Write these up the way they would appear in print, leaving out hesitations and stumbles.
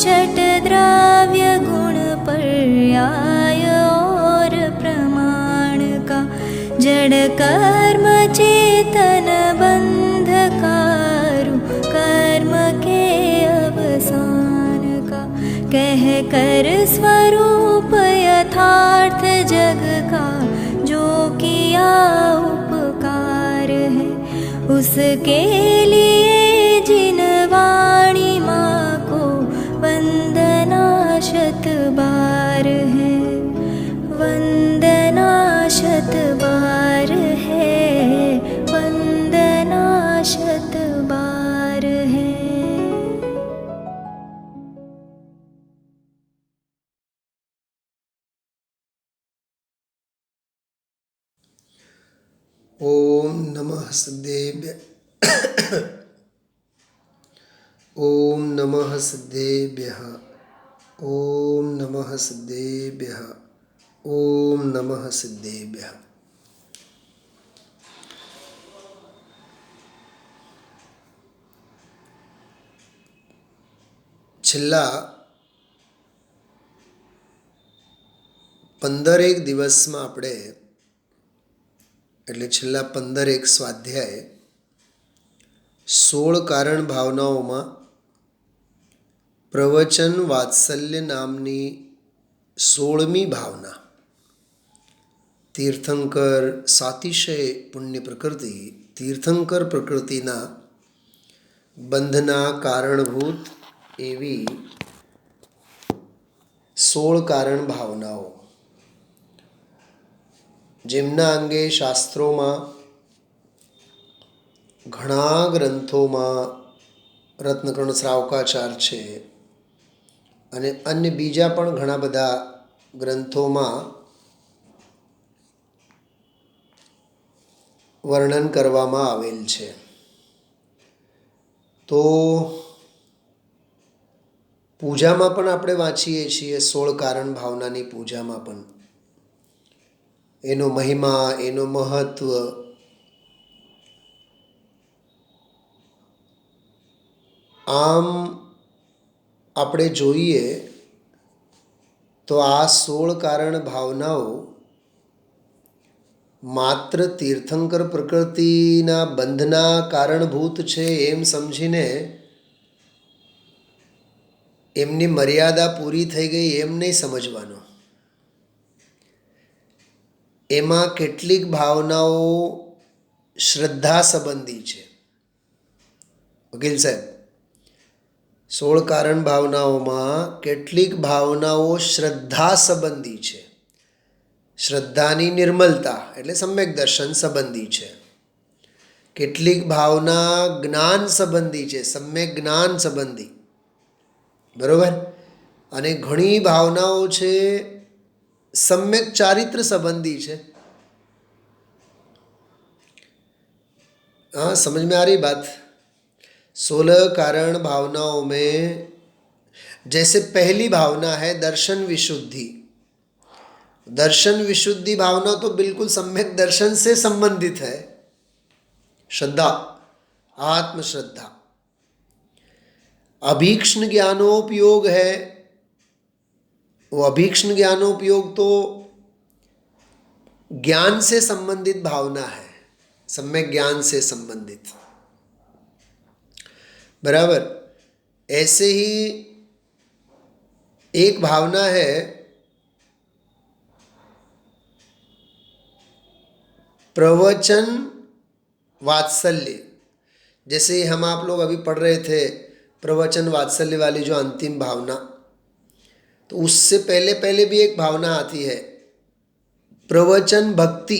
षट्द्रव्य गुण पर्याय और प्रमाण का, जड़ कर्म चेतन बंध कारु कर्म के अवसान का, कह कर स्वरूप यथार्थ जग का जो किया उपकार है, उसके लिए जिन वाणी माँ को वंदना शत बार है, वंदना शत बार है, वंदना शत बार है। ओम नमः सिद्धेभ्यः ओम नमः सिद्धेभ्यः ओम नमः सिद्धेभ्यः ओम नमः सिद्धेभ्यः। છેલ્લા 15 દિવસમાં આપણે એટલે છેલ્લા 15 સ્વાધ્યાય 16 કારણ ભાવનાઓમાં પ્રવચન વાત્સલ્ય નામની 16મી ભાવના, તીર્થંકર સાતિશય પુણ્ય પ્રકૃતિ, તીર્થંકર પ્રકૃતિના બંધના કારણભૂત એવી 16 કારણ ભાવનાઓ, જેમના અંગે શાસ્ત્રોમાં ઘણા ગ્રંથોમાં રત્નકર્ણ શ્રાવકાચાર છે અને અન્ય બીજા પણ ઘણા બધા ગ્રંથોમાં વર્ણન કરવામાં આવેલ છે. તો પૂજામાં પણ આપણે વાંચીએ છીએ 16 કારણ ભાવનાની પૂજામાં પણ એનો મહિમા, એનો મહત્વ, આમ આપણે જોઈએ તો આ 16 કારણ ભાવનાઓ માત્ર તીર્થંકર પ્રકૃતિના બંધના કારણભૂત છે એમ સમજીને એમની મર્યાદા પૂરી થઈ ગઈ એમ નહીં સમજવાનો. એમાં કેટલીક ભાવનાઓ શ્રદ્ધા સંબંધી છે. વકીલ સાહેબ, 16 કારણ ભાવનાઓમાં કેટલીક ભાવનાઓ શ્રદ્ધા સંબંધી છે. શ્રદ્ધાની નિર્મલતા એટલે સમ્યક દર્શન સંબંધી છે. કેટલીક ભાવના જ્ઞાન સંબંધી છે, સમ્યક જ્ઞાન સંબંધી, બરોબર. અને ઘણી ભાવનાઓ છે सम्यक चारित्र संबंधी है. हाँ, समझ में आ रही बात. 16 कारण भावनाओं में जैसे पहली भावना है दर्शन विशुद्धि. दर्शन विशुद्धि भावना तो बिल्कुल सम्यक दर्शन से संबंधित है. श्रद्धा, आत्मश्रद्धा. अभीक्ष्ण ज्ञानोपयोग है. वो अभीक्ष्ण ज्ञानोपयोग तो ज्ञान से संबंधित भावना है, सम्यक ज्ञान से संबंधित, बराबर. ऐसे ही एक भावना है प्रवचन वात्सल्य. जैसे हम आप लोग अभी पढ़ रहे थे प्रवचन वात्सल्य वाली जो अंतिम भावना, तो उससे पहले पहले भी एक भावना आती है प्रवचन भक्ति.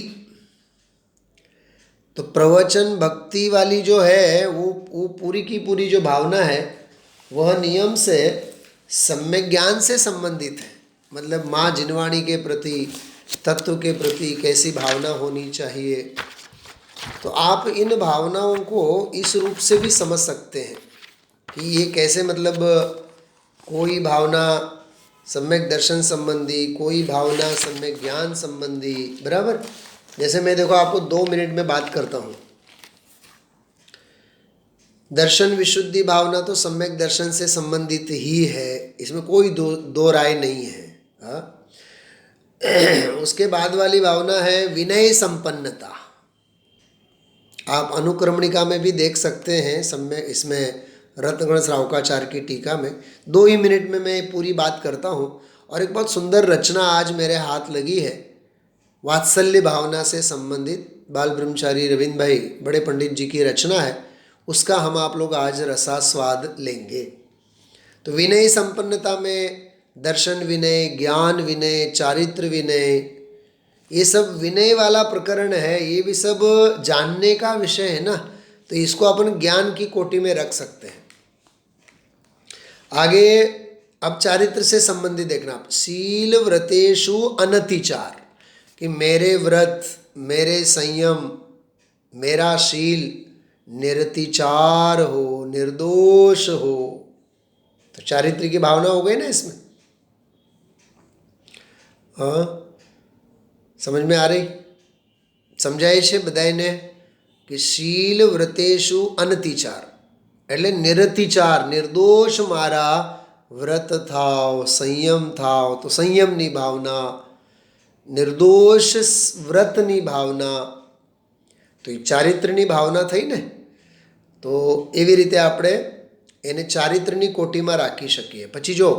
तो प्रवचन भक्ति वाली जो है वो पूरी की पूरी जो भावना है वह नियम से सम्यक ज्ञान से संबंधित है. मतलब माँ जिनवाणी के प्रति, तत्व के प्रति कैसी भावना होनी चाहिए. तो आप इन भावनाओं को इस रूप से भी समझ सकते हैं कि ये कैसे, मतलब कोई भावना सम्यक दर्शन संबंधी, कोई भावना सम्यक ज्ञान संबंधी, बराबर. जैसे मैं देखो आपको 2 मिनट में बात करता हूँ. दर्शन विशुद्धि भावना तो सम्यक दर्शन से संबंधित ही है, इसमें कोई दो राय नहीं है। हाँ? उसके बाद वाली भावना है विनय संपन्नता। आप अनुक्रमणिका में भी देख सकते हैं, सम्यक इसमें रत्नगण श्रावकाचार्य की टीका में 2 ही मिनट में मैं पूरी बात करता हूँ। और एक बहुत सुंदर रचना आज मेरे हाथ लगी है, वात्सल्य भावना से संबंधित बाल ब्रह्मचारी रविंद्र भाई बड़े पंडित जी की रचना है, उसका हम आप लोग आज रसास्वाद लेंगे। तो विनय संपन्नता में दर्शन विनय, ज्ञान विनय, चारित्र विनय, ये सब विनय वाला प्रकरण है। ये भी सब जानने का विषय है ना, तो इसको अपन ज्ञान की कोटि में रख सकते हैं। आगे अब चारित्र से संबंधित देखना आप, शील व्रतेषु अनतिचार, कि मेरे व्रत, मेरे संयम, मेरा शील निरतिचार हो, निर्दोष हो। तो चारित्र की भावना हो गई ना इसमें। हाँ, समझ में आ रही? समझाय છે બધાને કે શીલ વ્રતેષુ અનતિચાર એટલે નિરતિચાર, નિર્દોષ મારા વ્રત થાવ, સંયમ થાવ, તો સંયમની ભાવના, નિર્દોષ વ્રતની ભાવના, તો એ ચારિત્રની ભાવના થઈ ને। તો એવી રીતે આપણે એને ચારિત્રની કોટીમાં રાખી શકીએ। પછી જો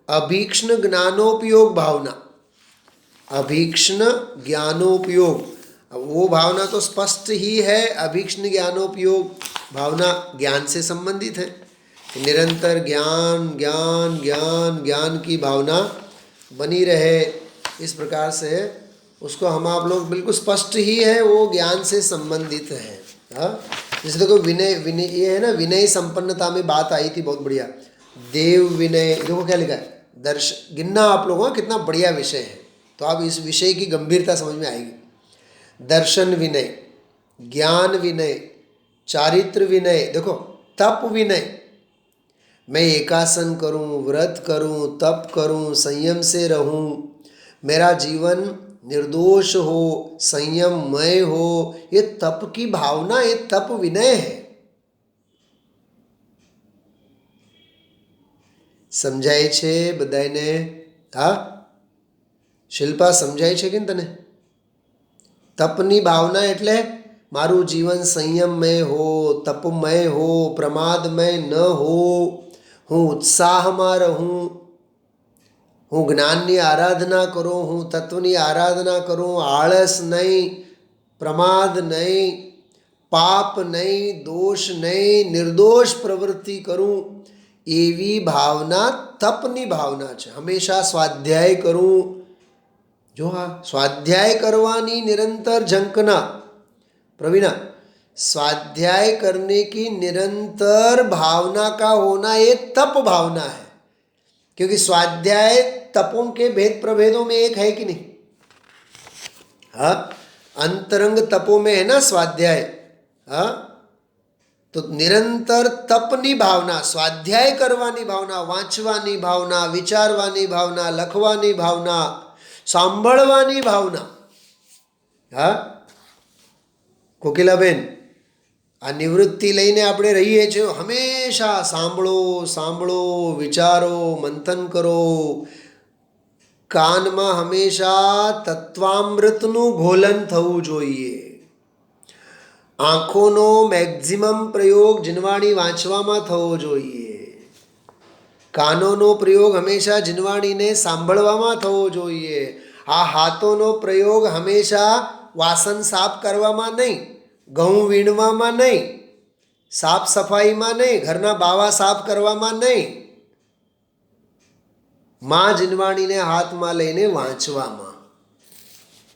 અભીક્ષ્ણ જ્ઞાનોપયોગ ભાવના, अभीक्ष्ण ज्ञानोपयोग, वो भावना तो स्पष्ट ही है। अभीक्ष्ण ज्ञानोपयोग भावना ज्ञान से संबंधित है, निरंतर ज्ञान ज्ञान ज्ञान ज्ञान की भावना बनी रहे, इस प्रकार से उसको हम आप लोग बिल्कुल स्पष्ट ही है, वो ज्ञान से संबंधित है। हाँ, जैसे देखो विनय, विनय ये है ना, विनय संपन्नता में बात आई थी बहुत बढ़िया। देव विनय, देखो क्या लिखा है, दर्श गिनना आप लोगों का कितना बढ़िया विषय है, तो आप इस विषय की गंभीरता समझ में आएगी। दर्शन विनय, ज्ञान विनय, चारित्र विनय, देखो तप विनय, मैं एकासन करूं, व्रत करूं, तप करूं, संयम से रहूं, मेरा जीवन निर्दोष हो, संयममय हो, ये तप की भावना, ये तप विनय है। समझाय छे बधाने? हाँ, શિલ્પા સમજાય છે કે તને? તપની ભાવના એટલે મારું જીવન સંયમમય हो, તપમય हो, પ્રમાદમય ન हो, હું ઉત્સાહમાં રહું, હું જ્ઞાનની આરાધના કરું, હું તત્વની આરાધના કરું, આળસ નહીં, પ્રમાદ નહીં, પાપ નહીં, દોષ નહીં, નિર્દોષ પ્રવૃત્તિ કરું, એવી ભાવના તપની ભાવના છે। હંમેશા સ્વાધ્યાય કરું, जो हाँ स्वाध्याय करवानी निरंतर झंकना, प्रवीणा, स्वाध्याय करने की निरंतर भावना का होना ये तप भावना है। क्योंकि स्वाध्याय तपों के भेद प्रभेदों में एक है कि नहीं? हाँ, अंतरंग तपों में है ना स्वाध्याय। हाँ, तो निरंतर तपनी भावना, स्वाध्याय करवानी भावना, वांचवानी भावना, विचारवानी भावना, लखवानी भावना, સાંભળવાની ભાવના। હા, કોકિલાબેન, આ નિવૃત્તિ લઈને આપણે રહીએ છીએ, હંમેશા સાંભળો સાંભળો, વિચારો, મંથન કરો, કાનમાં હંમેશા તત્વામૃતનું ઘોલન થવું જોઈએ। આંખોનો મેક્ઝિમમ પ્રયોગ જીનવાણી વાંચવામાં થવો જોઈએ। કાનોનો પ્રયોગ હંમેશા જીનવાણીને સાંભળવામાં થવો જોઈએ। આ હાથોનો પ્રયોગ હંમેશા વાસણ સાફ કરવામાં નહીં, ઘઉં વીણવામાં નહીં, સાફ સફાઈમાં નહીં, ઘરના બાવા સાફ કરવામાં નહીં, માં જીનવાણીને હાથમાં લઈને વાંચવામાં।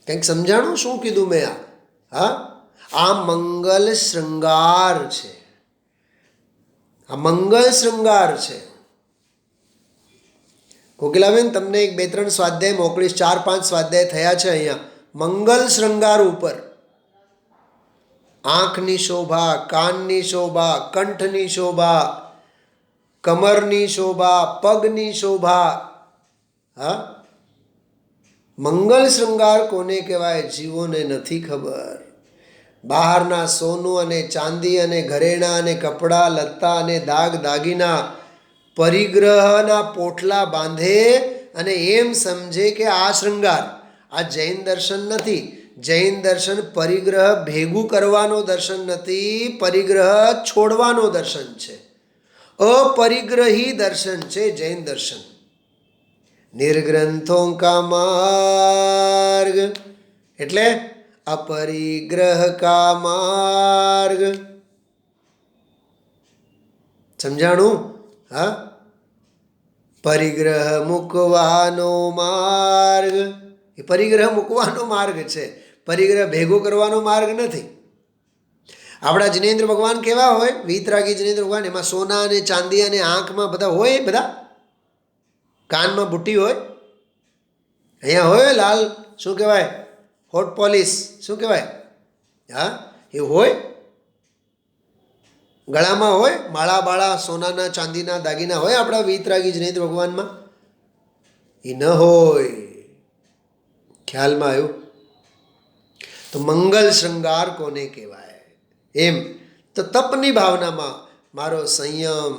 કંઈક સમજાણું શું કીધું મેં? હા, આ મંગલ શૃંગાર છે, આ મંગલ શૃંગાર છે। કોકિલાબેન, તમને એક 2-3 સ્વાધ્યાય મોકલીશ, 4-5 સ્વાધ્યાય થયા છે અહીંયા મંગલ શૃંગાર ઉપર। આંખની શોભા, કાનની શોભા, કંઠની શોભા, કમરની શોભા, પગની શોભા। હા, મંગલ શૃંગાર કોને કહેવાય? જીવોને નથી ખબર। બહારના સોનું અને ચાંદી અને ઘરેણાં અને કપડાં લત્તા અને દાગ દાગીના પરિગ્રહના પોટલા બાંધે અને એમ સમજે કે આ શૃંગાર. આ જૈન દર્શન નથી. જૈન દર્શન પરિગ્રહ ભેગું કરવાનો દર્શન નથી, પરિગ્રહ છોડવાનો દર્શન છે. અપરિગ્રહી દર્શન છે જૈન દર્શન. નિર્ગ્રંથો કા માર્ગ એટલે અપરિગ્રહ કા માર્ગ. સમજાણું? હા, પરિગ્રહ મૂકવાનો માર્ગ એ પરિગ્રહ મૂકવાનો માર્ગ છે, પરિગ્રહ ભેગો કરવાનો માર્ગ નથી. આપણા જિનેન્દ્ર ભગવાન કેવા હોય? વીતરાગી જિનેન્દ્ર ભગવાન, એમાં સોના અને ચાંદી અને આંખમાં બધા હોય, બધા કાનમાં બુટ્ટી હોય, અહીંયા હોય લાલ શું કહેવાય, હોટ પોલિશ શું કહેવાય, હા એ હોય, ગળામાં હોય માળા બાળા સોનાના ચાંદીના દાગીના હોય આપણા વીતરાગી જિનેન્દ્ર ભગવાનમાં? એ ન હોય. ખ્યાલમાં આવ્યું? તો મંગલ શૃંગાર કોને કહેવાય? એમ તો તપની ભાવનામાં મારો સંયમ,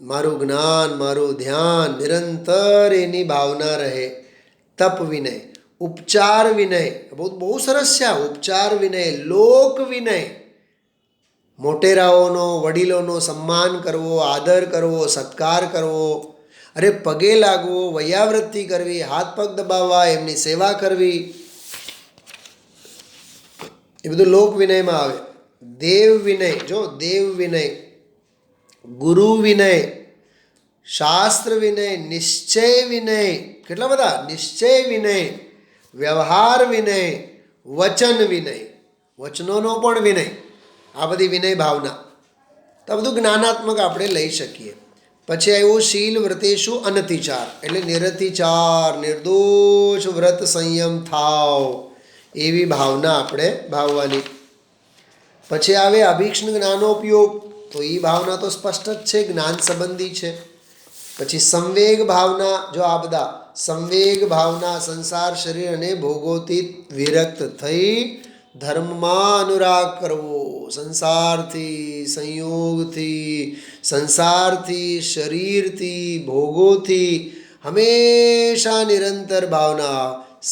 મારું જ્ઞાન, મારું ધ્યાન નિરંતર એની ભાવના રહે. તપ વિનય, ઉપચાર વિનય, બહુ બહુ સરસ છે આ ઉપચાર વિનય, લોક વિનય. મોટેરાઓનો, વડીલોનો સન્માન કરવો, આદર કરવો, સત્કાર કરવો, અરે પગે લાગવો, વૈયાવૃત્તિ કરવી, હાથ પગ દબાવવા, એમની સેવા કરવી, એ બધું લોક વિનયમાં આવે. દેવ વિનય, જો દેવ વિનય, ગુરુ વિનય, શાસ્ત્ર વિનય, નિશ્ચય વિનય, કેટલા બધા નિશ્ચય વિનય, વ્યવહાર વિનય, વચન વિનય, વચનોનો પણ વિનય, આ બધી વિનય ભાવના. તો આ બધું જ્ઞાનાત્મક આપણે લઈ શકીએ. પછી આવ્યું શીલ વ્રતેશુ અનતિચાર, એટલે નિરતિચાર, નિર્દોષ વ્રત સંયમ થાવ, એવી ભાવના આપણે ભાવવાની. પછી આવે અભિક્ષણ જ્ઞાનોપયોગ, તો એ ભાવના તો સ્પષ્ટ જ છે, જ્ઞાન સંબંધી છે. પછી સંવેગ ભાવના, જો આ બધા સંવેગ ભાવના, સંસાર શરીર અને ભોગોથી વિરક્ત થઈ ધર્મમાં અનુરાગ કરવો, સંસારથી, સંયોગથી, સંસારથી, શરીરથી, ભોગોથી હંમેશા નિરંતર ભાવના,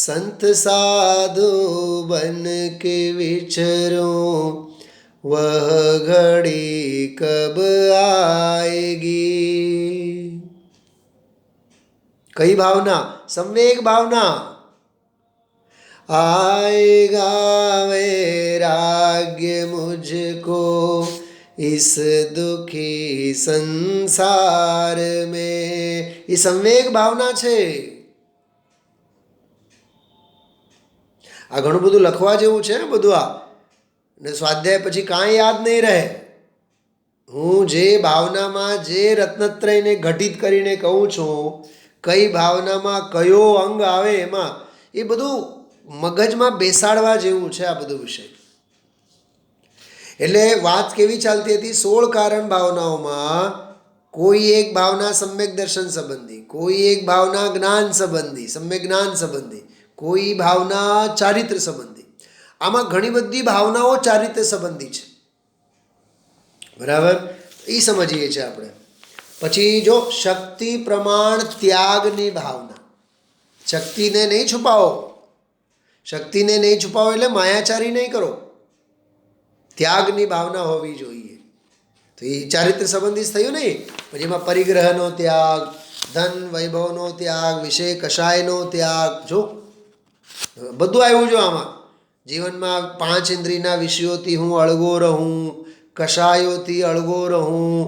સંત સાધુ બન કે વિચરો વહ ઘડી કબ આએગી. કઈ ભાવના? સંવેગ ભાવના. आएगा वैराग्य मुझको इस दुखी संसार में, ये संवेग भावना છે. આ ઘણું બધું લખવા જેવું છે બધું આ, ને સ્વાધ્યાય પછી કાંઈ યાદ નહીં રહે. હું જે ભાવનામાં જે રત્નત્રયને ઘટિત કરીને કહું છું, કઈ ભાવનામાં કયો અંગ આવે એમાં, એ બધું મગજમાં બેસાડવા જેવું છે આ બધું વિષય. એટલે વાત કેવી ચાલતી હતી? 16 કારણ ભાવનાઓમાં કોઈ એક ભાવના સમ્યક દર્શન સંબંધી, કોઈ એક ભાવના જ્ઞાન સંબંધી, સમ્યક જ્ઞાન સંબંધી, કોઈ ભાવના ચારિત્ર સંબંધી. આમાં ઘણી બધી ભાવનાઓ ચારિત્ર સંબંધી છે, બરાબર? એ સમજીએ છીએ આપણે. પછી જો શક્તિ પ્રમાણ ત્યાગની ભાવના, શક્તિને નહીં છુપાવો, શક્તિને નહીં છુપાવો એટલે માયાચારી નહીં કરો, ત્યાગની ભાવના હોવી જોઈએ. તો એ ચારિત્ર સંબંધી થયું નહીં. પછી એમાં પરિગ્રહનો ત્યાગ, ધન વૈભવનો ત્યાગ, વિષય કષાયનો ત્યાગ, જો બધું આવ્યું જો આમાં. જીવનમાં 5 ઇન્દ્રિયના વિષયોથી હું અળગો રહું, કષાયોથી અળગો રહું,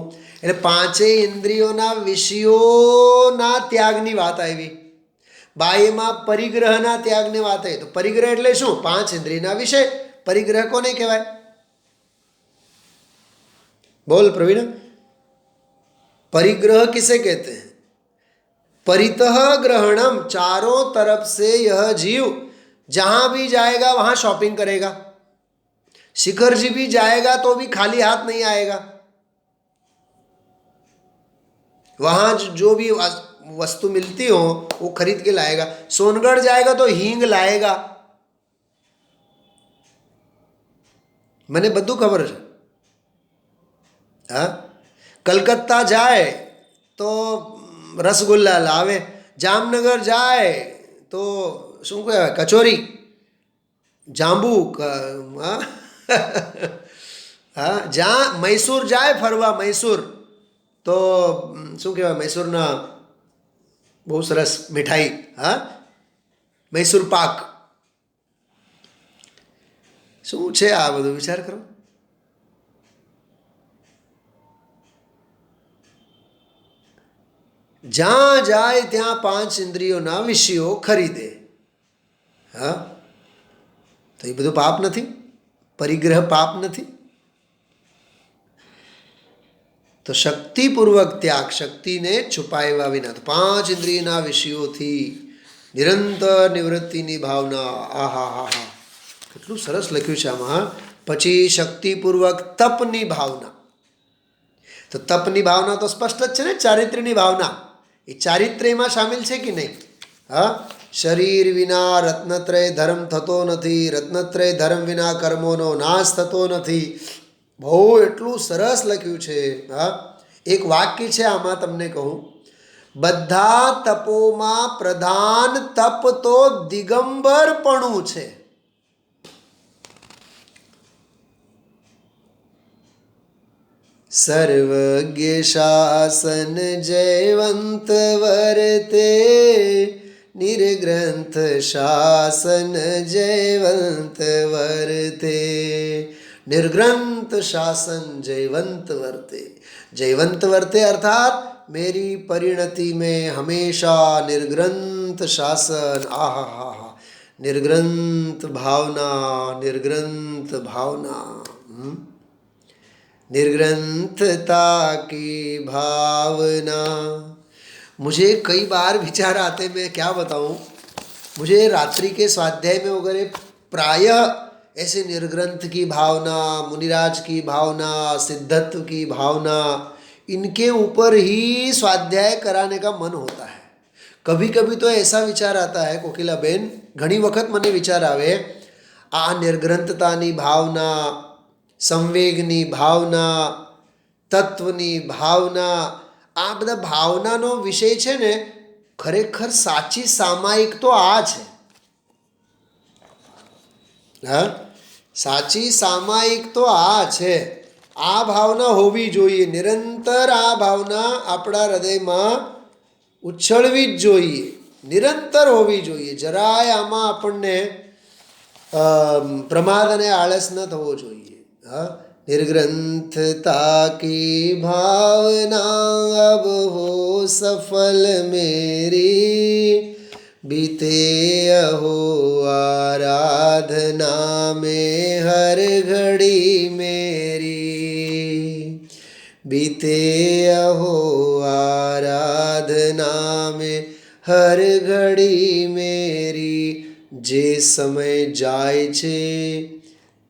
એટલે 5 ઇન્દ્રિયોના વિષયોના ત્યાગની વાત આવી. બાહ્યમાં પરિગ્રહના ત્યાગની વાત આવી. તો પરિગ્રહ એટલે શું? 5 ઇન્દ્રિયના વિષય. પરિગ્રહ કોને કહેવાય? बोल प्रवीण, परिग्रह किसे कहते हैं? परितः ग्रहणम, चारों तरफ से यह जीव जहां भी जाएगा वहां शॉपिंग करेगा. शिखर जी भी जाएगा तो भी खाली हाथ नहीं आएगा. वहां जो भी वस्तु मिलती हो वो खरीद के लाएगा. सोनगढ़ जाएगा तो हींग लाएगा. મને બધું ખબર છે. હા, કલકત્તા જાય તો રસગુલ્લા લાવે, જામનગર જાય તો શું કહેવાય કચોરી, જાંબુ, હા હા, જ્યાં મૈસૂર જાય ફરવા, મૈસૂર તો શું કહેવાય મૈસૂરના બહુ સરસ મીઠાઈ, હા, મૈસૂર પાક. શું છે આ બધું, વિચાર કરો. જ્યાં જાય ત્યાં 5 ઇન્દ્રિયોના વિષયો ખરીદે. હા, તો એ બધું પાપ નથી? પરિગ્રહ પાપ નથી? તો શક્તિપૂર્વક ત્યાગ, શક્તિને છુપાવ્યા વિના, તો 5 ઇન્દ્રિયના વિષયોથી નિરંતર નિવૃત્તિની ભાવના. આહા હા હા, કેટલું સરસ લખ્યું છે આમાં. પછી શક્તિપૂર્વક તપની ભાવના. તો તપની ભાવના તો સ્પષ્ટ જ છે ને, ચારિત્ર્યની ભાવના. એ ચારિત્ર્યમાં સામેલ છે કે નહીં? હા, શરીર વિના રત્નત્રય ધર્મ થતો નથી, રત્નત્રય ધર્મ વિના કર્મોનો નાશ થતો નથી. બહુ એટલું સરસ લખ્યું છે. હા, એક વાક્ય છે આમાં, તમને કહું, બધા તપોમાં પ્રધાન તપ તો દિગંબરપણું છે. સર્વજ્ઞ શાસન જયવંત વર્તે, નિર્ગ્રંથ શાસન જયવંત વર્તે. निर्ग्रंथ शासन जयवंत वर्ते. जयवंत वर्ते अर्थात मेरी परिणति में हमेशा निर्ग्रंथ शासन. आहा हा हा, निर्ग्रंथ भावना, निर्ग्रंथ भावना, निर्ग्रंथता की भावना. मुझे कई बार विचार आते, मैं क्या बताऊं, मुझे रात्रि के स्वाध्याय में वगैरह प्रायः ऐसे निर्ग्रंथ की भावना, मुनिराज की भावना, सिद्धत्व की भावना, इनके ऊपर ही स्वाध्याय कराने का मन होता है. कभी कभी तो ऐसा विचार आता है कोकिला बेन, घणी वखत मने विचार आवे, आ निर्ग्रंथतानी भावना, संवेगनी भावना, तत्वनी भावना, आ बधा भावनानो विषय छे ने, खरेखर साची सामायिक तो आ छे. हाँ, साची सामायिक तो आ छे. आ भावना होवी जोईए, निरंतर आ भावना आपड़ा हृदयमां उछळवी ज जोईए, निरंतर होवी जोईए. જરાય આમાં આપણને प्रमाद અને આળસ ન થવો જોઈએ. હા, निर्ग्रंथता की भावना अब हो सफल मेरी, बीते अहो आराधना में हर घड़ी मेरी, बीते अहो आराधना में हर घड़ी मेरी. जे समय जाय छे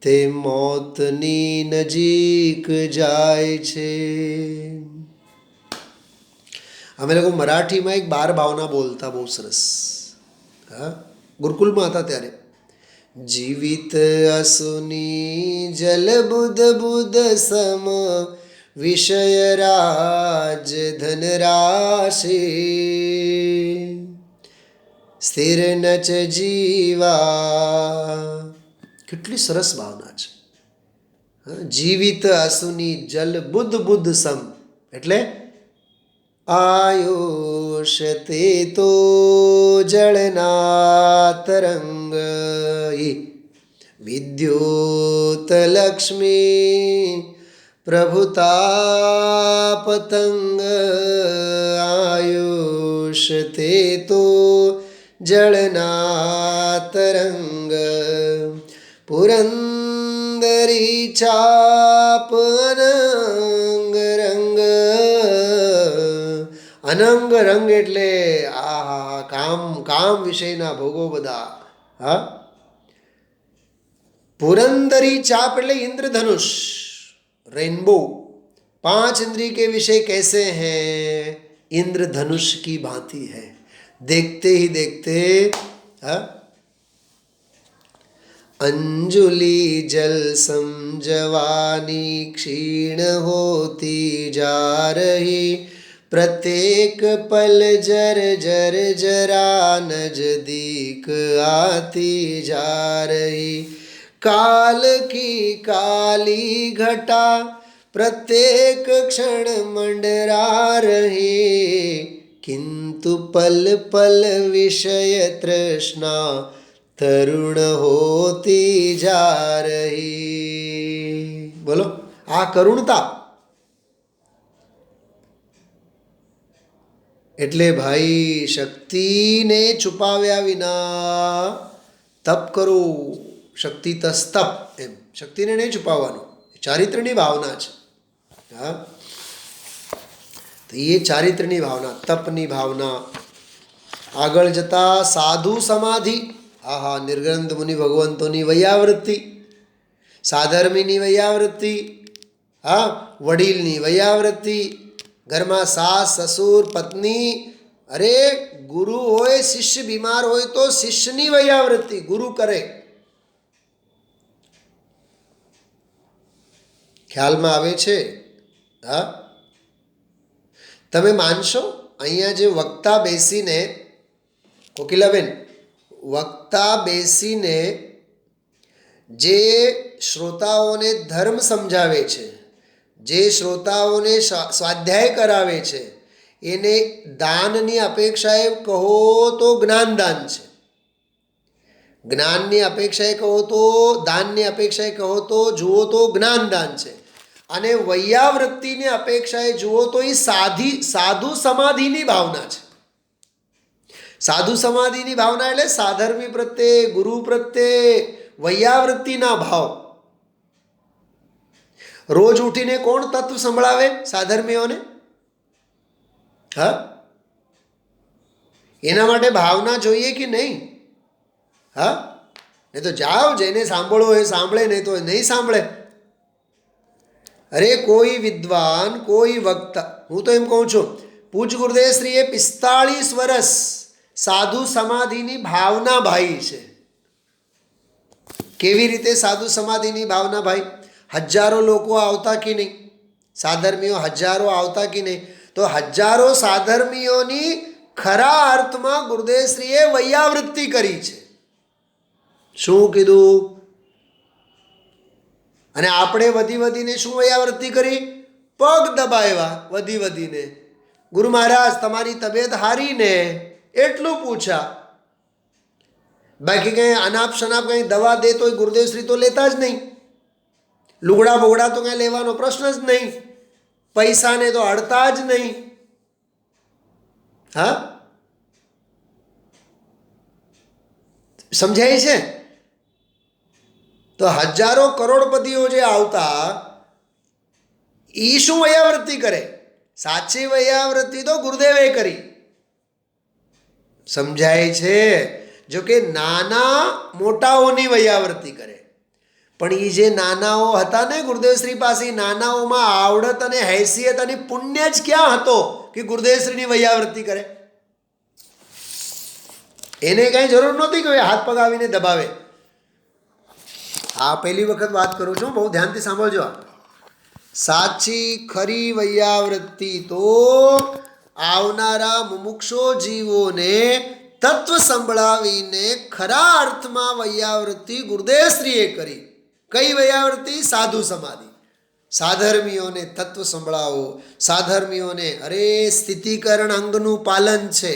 ते मौतनी नजीक जाय छे. અમે લોકો મરાઠીમાં એક 12 ભાવના બોલતા, બહુ સરસ. હા, ગુરુકુલમાં હતા ત્યારે. જીવિત અસુની જલ બુધ બુધ સમ, વિષય રાજ ધન રાશિ, સ્થિર નચ જીવા. કેટલી સરસ ભાવના છે. જીવિત અસુની જલ બુધ બુધ સમ એટલે आयुष ते तो जलना तरंग, विद्युत लक्ष्मी प्रभुता पतंग. आयुष ते तो जलना तरंग, पुरंदरी चाप अनंग रंग. અનંગ રંગ એટલે આ કામ, કામ વિષયના ભોગો બધા. હા, પુરંદરી ચાપ એટલે इंद्रधनुष, रेनबो. 5 इंद्रिय के विषय कैसे हैं? इंद्रधनुष की भांति है. देखते ही देखते अंजुलि जल सम जवानी क्षीण होती जा रही, प्रत्येक पल जर जर जरा नजदीक आती जा रही। काल की काली घटा प्रत्येक क्षण मंडरा रही, किंतु पल पल विषय तृष्णा तरुण होती जा रही। बोलो, आ करुणता એટલે ભાઈ શક્તિને છુપાવ્યા વિના તપ કરવું, શક્તિ તસ્તપ, એમ શક્તિને નહીં છુપાવવાનું, ચારિત્રની ભાવના છે. હા, તો એ ચારિત્રની ભાવના, તપની ભાવના. આગળ જતા સાધુ સમાધિ. હા હા, નિર્ગ્રંથ મુનિ ભગવંતોની વૈયાવૃત્તિ, સાધર્મીની વૈયાવૃત્તિ, હા, વડીલની વૈયાવૃત્તિ, ઘરમાં સાસ સસુર પત્ની, અરે ગુરુ હોય, શિષ્ય બીમાર હોય તો શિષ્યની વૈયાવૃત્તિ ગુરુ કરે. ખ્યાલમાં આવે છે? હા, તમે માનશો અહીંયા જે વક્તા બેસીને, કોકિલાબેન, વક્તા બેસીને જે શ્રોતાઓને ધર્મ સમજાવે છે, જે શ્રોતાઓને સ્વાધ્યાય કરાવે છે, એને દાનની અપેક્ષાએ કહો તો જ્ઞાનદાન છે, જ્ઞાનની અપેક્ષાએ કહો તો, દાનની અપેક્ષાએ કહો તો, જુઓ તો જ્ઞાનદાન છે. અને વૈયાવૃત્તિની અપેક્ષાએ જુઓ તો એ સાધુ સમાધિની ભાવના છે. સાધુ સમાધિની ભાવના એટલે સાધર્મી પ્રત્યે, ગુરુ પ્રત્યે વૈયાવૃત્તિના ભાવ. રોજ ઉઠીને કોણ તત્વ સંભળાવે સાધર્મીઓને? હા, એના માટે ભાવના જોઈએ કે નહીં? હા, નહીં તો જાઓ, જેને સાંભળો એ સાંભળે, નહીં તો નહીં સાંભળે. અરે કોઈ વિદ્વાન, કોઈ વક્તા, હું તો એમ કહું છું, પૂજ ગુરુદેવ શ્રીએ 45 વર્ષ સાધુ સમાધિની ભાવના ભાઈ છે. કેવી રીતે સાધુ સમાધિની ભાવના ભાઈ? હજારો લોકો આવતા કે નહીં? સાધર્મીઓ હજારો આવતા કે નહીં? તો હજારો સાધર્મીઓની ખરા અર્થમાં ગુરુદેવશ્રીએ વૈયાવૃત્તિ કરી છે. શું કીધું? અને આપણે વધી વધીને શું વૈયાવૃત્તિ કરી? પગ દબાવ્યા વધી વધીને. ગુરુ મહારાજ તમારી તબિયત હારી ને? એટલું પૂછ્યા. બાકી કંઈ અનાપ શનાપ કંઈ દવા દે તો ગુરુદેવશ્રી તો લેતા જ નહીં. લુગડા બોગડા તો કંઈ લેવાનો પ્રશ્ન જ નહીં. પૈસાને તો અડતા જ નહીં. હા, સમજાય છે? તો હજારો કરોડપતિઓ જે આવતા એ શું વૈયાવૃત્તિ કરે? સાચી વૈયાવૃત્તિ તો ગુરુદેવે કરી. સમજાય છે? જો કે નાના મોટાઓની વૈયાવૃત્તિ કરે, પણ એ જે નાનાઓ હતા ને ગુરુદેવશ્રી પાસે, નાનાઓમાં આવડત અને હૈસિયત અને પુણ્ય જ ક્યાં હતો કે ગુરુદેવશ્રીની વૈયાવૃત્તિ કરે? એને કઈ જરૂર નહોતી કે હાથ પગ આવીને દબાવે. આ પહેલી વખત વાત કરું છું, બહુ ધ્યાનથી સાંભળજો. સાચી ખરી વૈયાવૃત્તિ તો આવનારા મુમુક્ષો જીવોને તત્વ સંભળાવીને ખરા અર્થમાં વૈયાવૃત્તિ ગુરુદેવશ્રીએ કરી. કઈ વૈયાવૃત્તિ? સાધુ સમાધિ. સાધર્મીઓને તત્વ સંભળાવો, સાધર્મીઓને અરે સ્થિતિકરણ અંગનું પાલન છે.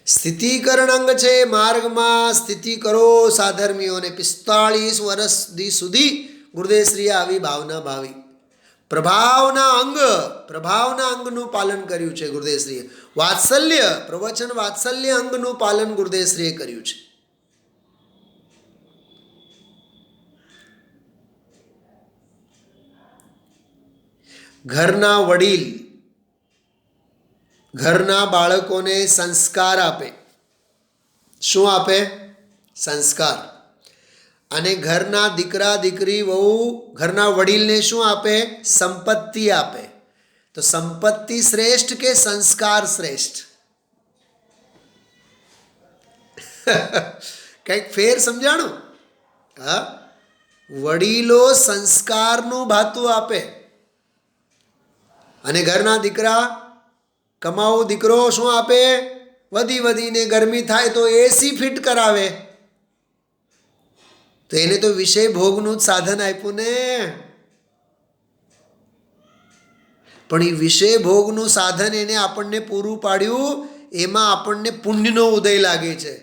સ્થિતિકરણ અંગ છે. માર્ગમાં સ્થિતિ કરો સાધર્મીઓને. 45 વર્ષ સુધી ગુરુદેવશ્રીએ આવી ભાવના ભાવી. પ્રભાવના અંગનું પાલન કર્યું છે ગુરુદેવશ્રીએ. વાત્સલ્ય, પ્રવચન વાત્સલ્ય અંગનું પાલન ગુરુદેવશ્રીએ કર્યું છે. ઘરના વડીલ ઘરના બાળકોને સંસ્કાર આપે. શું આપે? સંસ્કાર. અને ઘરના દીકરા દીકરી વહુ ઘરના વડીલને શું આપે? સંપત્તિ આપે. તો સંપત્તિ શ્રેષ્ઠ કે સંસ્કાર શ્રેષ્ઠ? કંઈક ફેર સમજાણું? હા, વડીલો સંસ્કારનું ભાતું આપે અને ઘરના દીકરા કમાવું દીકરો શું આપે? વધીને ગરમી થાય તો એસી ફિટ કરાવે. તો એને તો વિષય ભોગનું જ સાધન આપ્યું ને. પણ એ વિષય ભોગનું સાધન એને આપણને પૂરું પાડ્યું, એમાં આપણને પુણ્યનો ઉદય લાગે છે.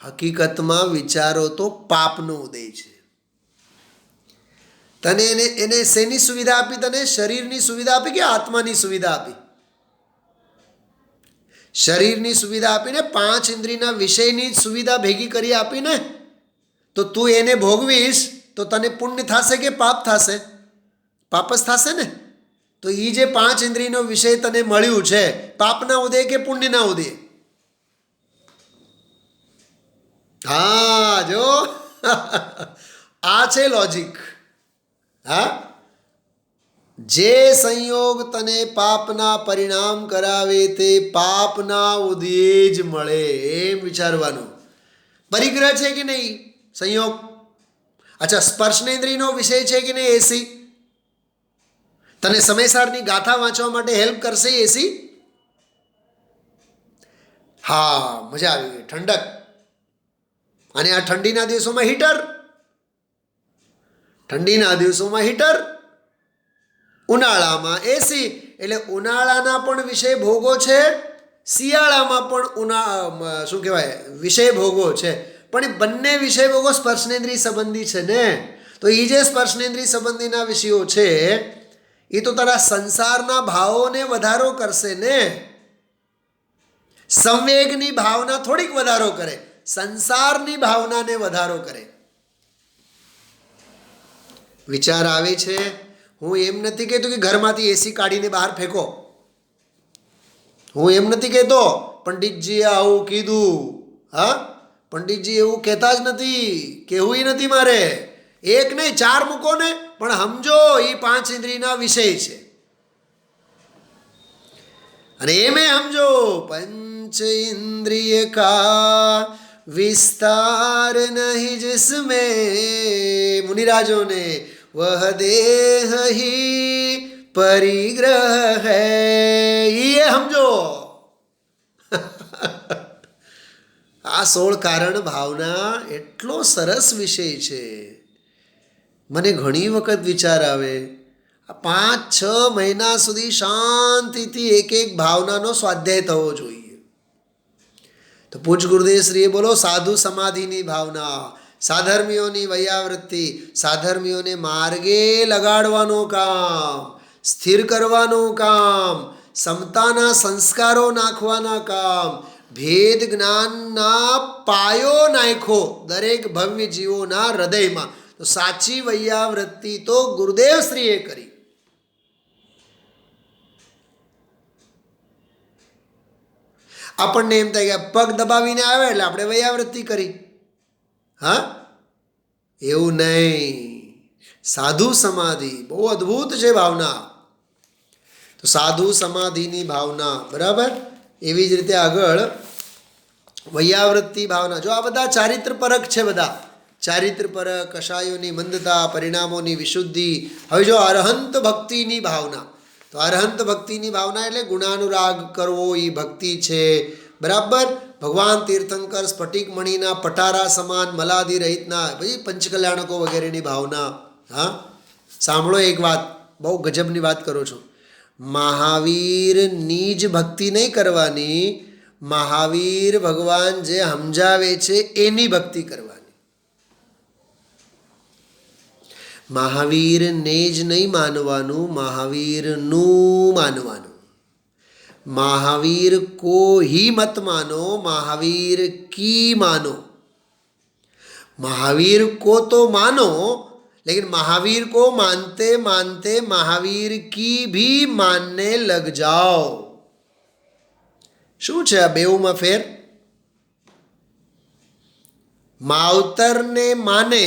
હકીકતમાં વિચારો તો પાપનો ઉદય છે. તને એને શેની સુવિધા આપી? તને શરીરની સુવિધા આપી કે આત્માની સુવિધા આપી? શરીરની સુવિધા આપીને 5 ઇન્દ્રિયના વિષયની સુવિધા ભેગી કરી આપીને. તો તું એને ભોગવીશ તો તને પુણ્ય થશે કે પાપ થશે? પાપ જ થશે ને. તો એ જે 5 ઇન્દ્રિયનો વિષય તને મળ્યું છે, પાપના ઉદય કે પુણ્યના ઉદય? હા, જો આ છે લોજિક. હા, જે સંયોગ તને પાપના પરિણામ કરાવે તે પાપના ઉદય જ મળે, એમ વિચારવાનું. પરિગ્રહ છે કે નહીં? સંયોગ. અચ્છા, સ્પર્શનેન્દ્રિયનો વિષય છે કે નહીં? એસી. તને સમયસારની ગાથા વાંચવા માટે હેલ્પ કરશે એસી? હા, મજા આવી ગઈ. ઠંડક. અને આ ઠંડીના દિવસોમાં હીટર. ઠંડીના દિવસોમાં હીટર, ઉનાળામાં એસી. એટલે ઉનાળાના પણ વિષય ભોગો છે, શિયાળામાં પણ શું કહેવાય વિષય ભોગો છે. પણ એ બંને વિષય ભોગો સ્પર્શનેન્દ્રિય સંબંધી છે ને. તો એ જે સ્પર્શનેન્દ્રિય સંબંધીના વિષયો છે એ તો તારા સંસારના ભાવોને વધારો કરશે ને. સંવેગની ભાવના થોડીક વધારો કરે, સંસારની ભાવનાને વધારો કરે. વિચાર આવે છે? હું એમ નથી કહેતો કે ઘરમાંથી એસી કાઢીને બહાર ફેંકો. હું એમ નથી કહેતો પંડિતજીએ આવું કીધું. હા, પંડિતજી એવું કહેતા જ નથી, કહેવું નથી મારે. એક નહીં 4 મૂકો ને, પણ સમજો એ 5 ઇન્દ્રિયના વિષય છે. અને એમે સમજો પંચ ઇન્દ્રિય કા વિસ્તાર નહીં जिसमें મુનિરાજોને વહ દેહ ही परिग्रह है, ये સમજો. આ 16 કારણ ભાવના એટલો સરસ વિષય છે. મને ઘણી વખત વિચાર આવે, 5-6 મહિના સુધી શાંતિથી એક ભાવનાનો સ્વાધ્યાય થવો જોઈએ. તો પૂજ ગુરુદેવશ્રીએ બોલો સાધુ સમાધિની ભાવના, સાધર્મીઓની વૈયાવૃત્તિ, સાધર્મીઓને માર્ગે લગાડવાનું કામ, સ્થિર કરવાનું કામ, સમતાના સંસ્કારો નાખવાના કામ, ભેદ જ્ઞાનના પાયો નાખ્યો દરેક ભવ્ય જીવોના હૃદયમાં. તો સાચી વૈયાવૃત્તિ તો ગુરુદેવશ્રીએ કરી. આપણને એમ થાય કે પગ દબાવીને આવે એટલે આપણે વૈયાવૃત્તિ કરી. હા, એવું નહીં. સાધુ સમાધિ બહુ અદ્ભુત છે ભાવના. તો સાધુ સમાધિની ભાવના, બરાબર. એવી જ રીતે આગળ વૈયાવૃત્તિ ભાવના. જો આ બધા ચારિત્ર પરક છે, બધા ચારિત્ર પરક, કષાયોની મંદતા, પરિણામોની વિશુદ્ધિ. હવે જો અરહંત ભક્તિની ભાવના, તો અરહંત ભક્તિની ભાવના એટલે ગુણાનુરાગ કરવો, એ ભક્તિ છે, બરાબર. ભગવાન તીર્થંકર સ્ફટિક મણીના પટારા સમાન મલાદી રહિતના પછી પંચકલ્યાણકો વગેરેની ભાવના. હા, સાંભળો એક વાત, બહુ ગજબની વાત કરું છું. મહાવીરની જ ભક્તિ નહીં કરવાની, મહાવીર ભગવાન જે સમજાવે છે એની ભક્તિ કરવાની. મહાવીરને જ નહીં માનવાનું, મહાવીરનું માનવાનું. महावीर को ही मत मानो, महावीर की मानो. महावीर को तो मानो, लेकिन महावीर को मानते मानते महावीर की भी मानने लग जाओ. શું છે આ બેઉમાં ફેર? માવતરને માને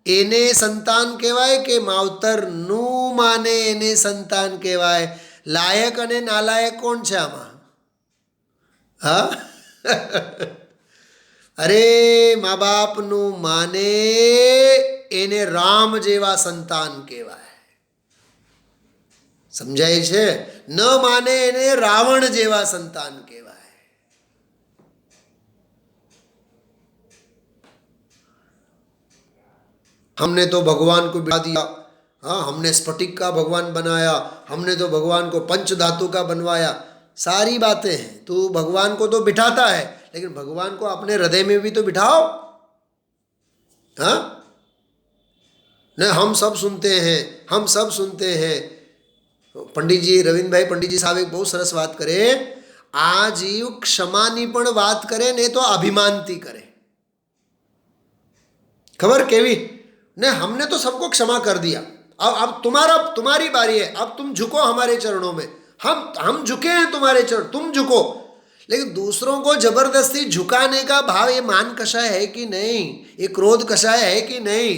એને સંતાન કહેવાય કે માવતરનું માને એને સંતાન કહેવાય? લાયક અને નાલાયક કોણ છે આમાં? હા, અરે મા બાપનું માને એને રામ જેવા સંતાન કહેવાય. સમજાય છે? ન માને એને રાવણ જેવા સંતાન કહેવાય. हमने तो भगवान को बिठा दिया, हाँ हमने स्फटिक का भगवान बनाया, हमने तो भगवान को पंच धातु का बनवाया. सारी बातें हैं. तू भगवान को तो बिठाता है, लेकिन भगवान को अपने हृदय में भी तो बिठाओ. हाँ न हम सब सुनते हैं, हम सब सुनते हैं. पंडित जी रविंद्र भाई पंडित जी साहब एक बहुत सरस बात करे. आ जीव क्षमानी पण बात करे ने तो अभिमानती करे. खबर केवी ने हमने तो सबको क्षमा कर दिया, अब तुम्हारी बारी है, अब तुम झुको हमारे चरणों में. हम झुके हैं तुम्हारे चरण, तुम झुको. लेकिन दूसरों को जबरदस्ती झुकाने का भाव ये मान कषाय है कि नहीं, ये क्रोध कषाय है कि नहीं.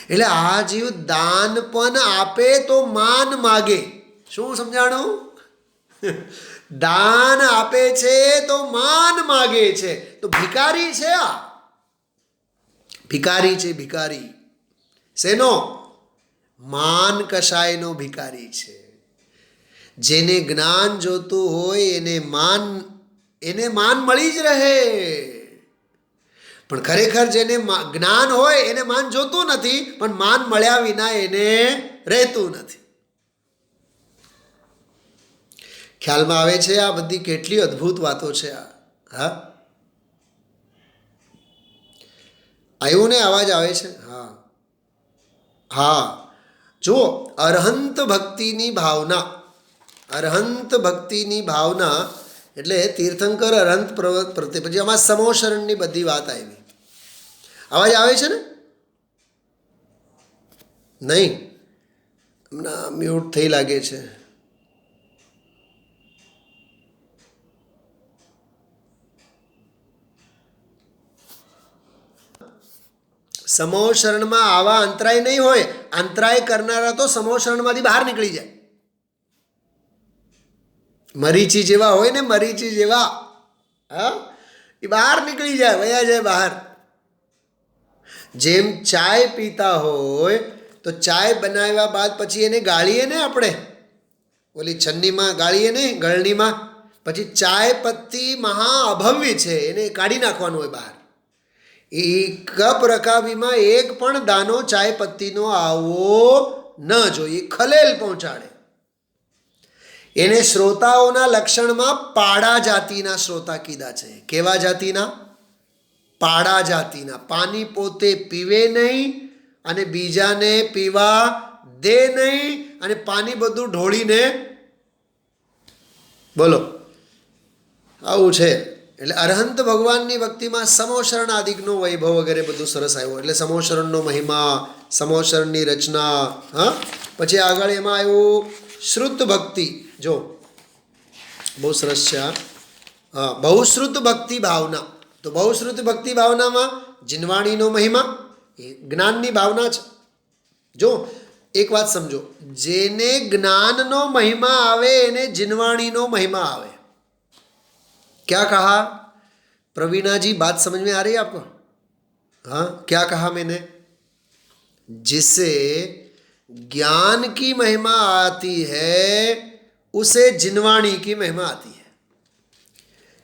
એટલે આ જીવ દાન પણ આપે તો માન માગે. શું સમજાણું? દાન આપે છે તો માન માગે છે. તો ભિકારી છે આ, ભિકારી છે ભિકારી. શેનો? માન કશાયનો ભિકારી છે. જેને જ્ઞાન જોતું હોય એને માન મળી જ રહે. પણ ખરેખર જેને જ્ઞાન હોય એને માન જોતું નથી, પણ માન મળ્યા વિના એને રહેતું નથી. ખ્યાલમાં આવે છે? આ બધી કેટલી અદ્ભુત વાતો છે આ. હા આવ્યું ને? અવાજ આવે છે? હા હા. જુઓ, અરહંત ભક્તિની ભાવના, અરહંત ભક્તિની ભાવના એટલે તીર્થંકર અરહંત પ્રત્યે. પછી આમાં સમોશરણની બધી વાત આવી. અવાજ આવે છે ને? નહીં? હમણાં મ્યુટ થઈ લાગે છે. સમોશરણમાં આવા અંતરાય નહીં હોય. અંતરાય કરનારા તો સમોશરણમાંથી બહાર નીકળી જાય. મરીચી જેવા હોય ને, મરીચી જેવા, હા એ બહાર નીકળી જાય, વયા જાય બહાર. જેમ ચાય પીતા હોય તો ચાય બનાવ્યા બાદ પછી એને ગાળીએ ને આપણે, ઓલી છન્નીમાં ગાળીએ નહીં, ગળણીમાં. પછી ચાય પત્તી મહા અભવ્ય છે, એને કાઢી નાખવાનું હોય બહાર. એ કપ રકાબીમાં એક પણ દાનો ચાય પત્તીનો આવવો ન જોઈએ, ખલેલ પહોંચાડે. એને શ્રોતાઓના લક્ષણમાં પાડા જાતિના શ્રોતા કીધા છે. કેવા જાતિના? પાડા જાતિના. પાણી પોતે પીવે નહીં અને બીજાને પીવા દે નહીં, અને પાણી બધું ઢોળીને, બોલો આવું છે. એટલે અરહંત ભગવાનની ભક્તિમાં સમોશરણ આદિકનો વૈભવ વગેરે બધું સરસ આવ્યું. એટલે સમોશરણનો મહિમા, સમોશરણની રચના. હા પછી આગળ એમાં આવ્યું શ્રુત ભક્તિ. જો બહુ સરસ છે આ. હા બહુશ્રુત ભક્તિ ભાવના. તો બહુશ્રુત ભક્તિ ભાવનામાં જીનવાણીનો મહિમા, એ જ્ઞાનની ભાવના છે. જો એક વાત સમજો, જેને જ્ઞાનનો મહિમા આવે એને જીનવાણીનો મહિમા આવે. क्या कहा प्रवीणा जी? बात समझ में आ रही है आपको? हाँ क्या कहा मैंने? जिसे ज्ञान की महिमा आती है उसे जिनवाणी की महिमा आती है.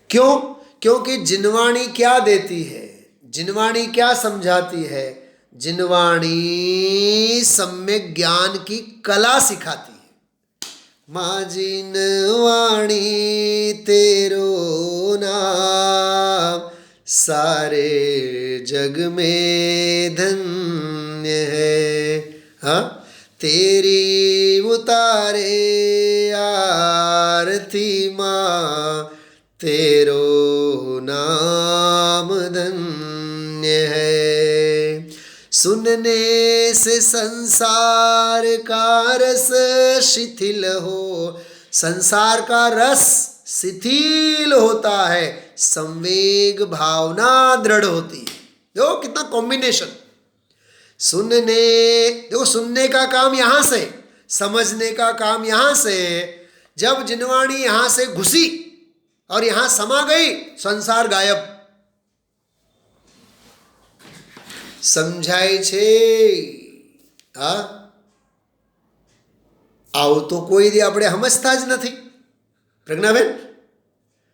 क्यों? क्योंकि जिनवाणी क्या देती है, जिनवाणी क्या समझाती है? जिनवाणी सम्यक ज्ञान की कला सिखाती है. माँ जिनवाणी तेरो नाम सारे जग में धन्य है. हाँ तेरी उतारे आरती माँ तेरो नाम धन्य है. सुनने से संसार का रस शिथिल हो, संसार का रस शिथिल होता है, संवेग भावना दृढ़ होती है. देखो कितना कॉम्बिनेशन. सुनने, देखो सुनने का काम यहाँ से, समझने का काम यहाँ से. जब जिनवाणी यहाँ से घुसी और यहां समा गई, संसार गायब। समझाय छे? હા, આવું તો કોઈ દી આપણે સમજતા જ નથી પ્રજ્ઞાબેન.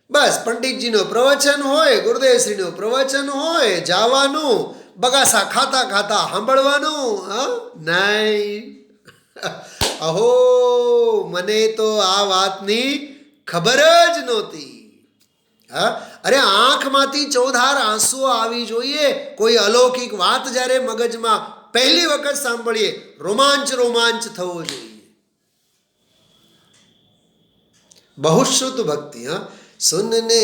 બસ પંડિતજીનો પ્રવચન હોય, ગુરુદેવશ્રીનું પ્રવચન હોય, જવાનું, બગાસા ખાતા ખાતા સાંભળવાનું. હા નહીં, અહો મને તો આ વાતની ખબર જ નહોતી. હા, અરે આંખમાંથી ચોધાર આંસુઓ આવી જોઈએ કોઈ અલૌકિક વાત જ્યારે મગજમાં પહેલી વખત સાંભળીએ, રોમાંચ થવો જોઈએ. बहुश्रुत भक्ति. हाँ, सुनने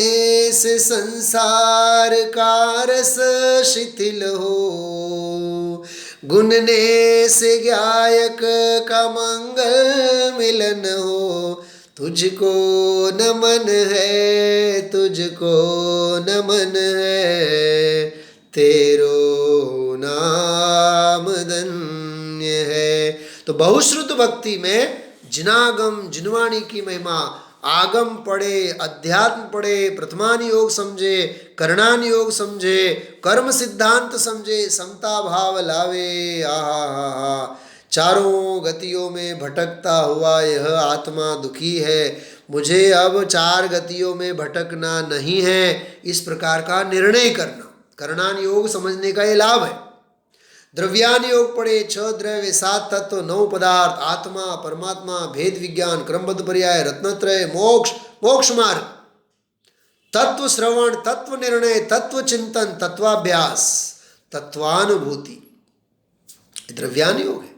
से संसार का रस शिथिल हो, गुनने से गायक का मंगल मिलन हो. तुझको नमन है, तुझको नमन है, तेरो नाम धन्य है. तो बहुश्रुत भक्ति में जिनागम जिनवाणी की महिमा, आगम पढ़े, अध्यात्म पढ़े, प्रथमान योग समझे, करणान योग समझे, कर्म सिद्धांत समझे, समता भाव लावे. आहा, चारों गतियों में भटकता हुआ यह आत्मा दुखी है, मुझे अब 4 गतियों में भटकना नहीं है, इस प्रकार का निर्णय करना. करणान योग समझने का ये लाभ है. द्रव्यान योग पढ़े, 6 द्रव्य, 7 तत्व, 9 पदार्थ, आत्मा, परमात्मा, भेद विज्ञान, क्रमबद्ध पर्याय, रत्नत्रय, मोक्ष, मोक्ष मार्ग, तत्व श्रवण, तत्व निर्णय, तत्व चिंतन, तत्वाभ्यास, तत्वानुभूति, द्रव्यान योग है.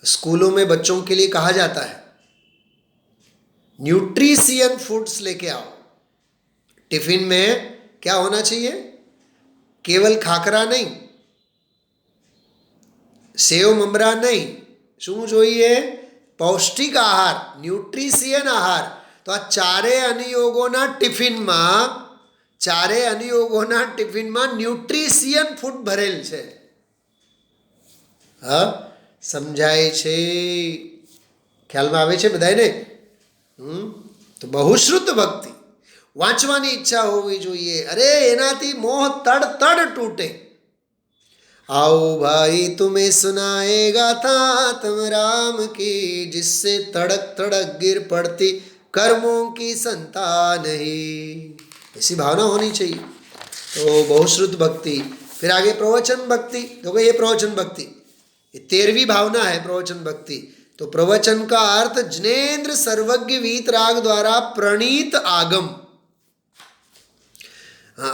स्कूलों में बच्चों के लिए कहा जाता है न्यूट्रिशियन फूड्स लेके आओ. टिफिन में क्या होना चाहिए? केवल खाखरा नहीं, सेव ममरा नहीं, શું જોઈએ? પૌષ્ટિક આહાર, ન્યુટ્રિશિયન આહાર. તો આ ચારે અનુયોગોના ટિફિનમાં ન્યુટ્રિશિયન ફૂડ ભરેલ છે. હા, સમજાય છે? ખ્યાલમાં આવે છે બધાને? તો બહુશ્રુત ભક્તિ વાંચવાની ઈચ્છા હોવી જોઈએ. અરે એનાથી મોહ તડ તૂટે. आओ भाई तुम्हें सुनाएगा था तुम राम की, जिससे तड़क तड़क गिर पड़ती कर्मों की संतान ही. ऐसी भावना होनी चाहिए. तो बहुश्रुत भक्ति. फिर आगे प्रवचन भक्ति. देखो ये प्रवचन भक्ति, ये 13वीं भावना है प्रवचन भक्ति. तो प्रवचन का अर्थ जनेन्द्र सर्वज्ञ वीतराग द्वारा प्रणीत आगम.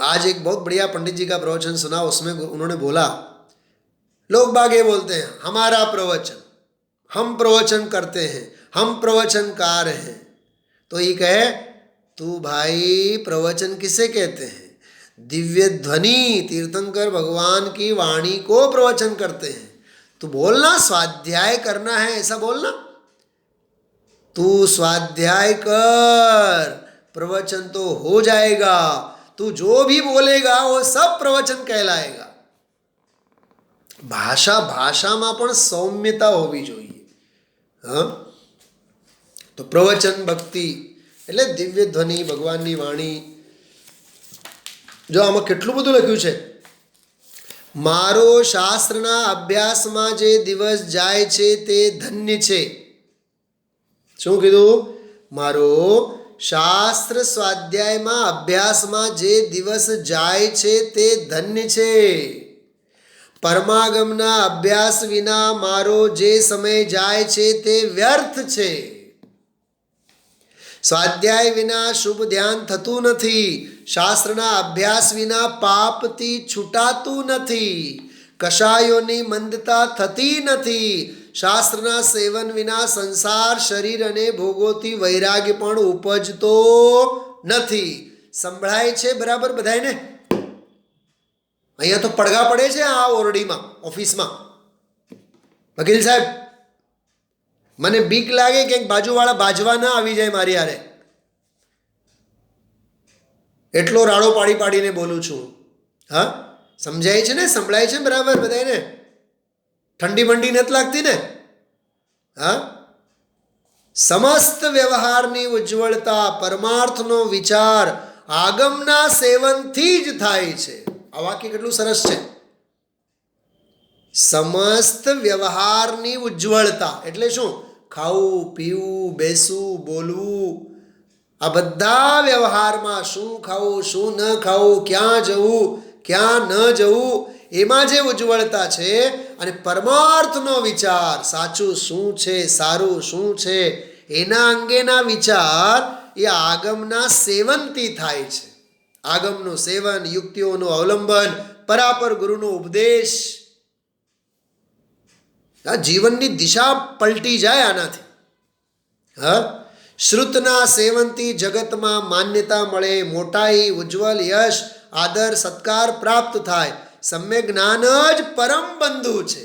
आज एक बहुत बढ़िया पंडित जी का प्रवचन सुना, उसमें उन्होंने बोला, लोग बाग ये बोलते हैं हमारा प्रवचन, हम प्रवचन करते हैं, हम प्रवचनकार हैं. तो ये कहे, तू भाई प्रवचन किसे कहते हैं? दिव्य ध्वनि तीर्थंकर भगवान की वाणी को प्रवचन करते हैं. तू बोलना स्वाध्याय करना है, ऐसा बोलना. तू स्वाध्याय कर, प्रवचन तो हो जाएगा. तू जो भी बोलेगा वो सब प्रवचन कहलाएगा. ભાષામાં પણ સૌમ્યતા હોવી જોઈએ. હા, તો પ્રવચન ભક્તિ એટલે દિવ્ય ધ્વનિ, ભગવાનની વાણી. જો આમાં કેટલું બધું લખ્યું છે. મારો શાસ્ત્રના અભ્યાસમાં જે દિવસ જાય છે તે ધન્ય છે. શું કીધું? મારો શાસ્ત્ર સ્વાધ્યાયમાં અભ્યાસમાં જે દિવસ જાય છે તે ધન્ય છે. પરમાગમના અભ્યાસ વિના મારો જે સમય જાય છે તે વ્યર્થ છે. સ્વાધ્યાય વિના શુભ ધ્યાન થતું નથી. શાસ્ત્રના અભ્યાસ વિના પાપથી છૂટાતું નથી. કશાયોની મંદતા થતી નથી. શાસ્ત્રના સેવન વિના સંસાર, શરીર અને ભોગોથી વૈરાગ્ય પણ ઉપજતો નથી. સંભળાય છે બરાબર બધાને? અહીંયા તો પડઘા પડે છે આ ઓરડીમાં, ઓફિસમાં. વકીલ સાહેબ, મને બીક લાગે કે બાજુવાળા બાજવા ના આવી જાય મારી હારે, એટલો રાડો પાડીને બોલું છું. હા, સમજાય છે ને? સંભળાય છે બરાબર બધાને? ઠંડી બંડી નથી લાગતી ને? હા, સમસ્ત વ્યવહારની ઉજ્જવળતા પરમાર્થનો વિચાર આગમના સેવનથી જ થાય છે. આ વાક્ય કેટલું સરસ છે. સમસ્ત વ્યવહારની ઉજ્જવળતા એટલે શું? ખાવું, પીવું, બેસવું, બોલવું, આ બધા વ્યવહારમાં શું ખાવું, શું ન ખાવું, ક્યાં જવું, ક્યાં ન જવું, એમાં જે ઉજ્જવળતા છે અને પરમાર્થનો વિચાર, સાચું શું છે, સારું શું છે, એના અંગેના વિચાર એ આગમના સેવનથી થાય છે. આગમનું સેવન, યુક્તિઓનું અવલંબન, પરાપર ગુરુનો ઉપદેશ, આ જીવનની દિશા પલટી જાય આનાથી. શ્રુતના સેવનથી જગતમાં માન્યતા મળે, મોટાઈ, ઉજ્જવલ યશ, આદર, સત્કાર પ્રાપ્ત થાય. સમ્યક જ્ઞાન જ પરમ બંધુ છે.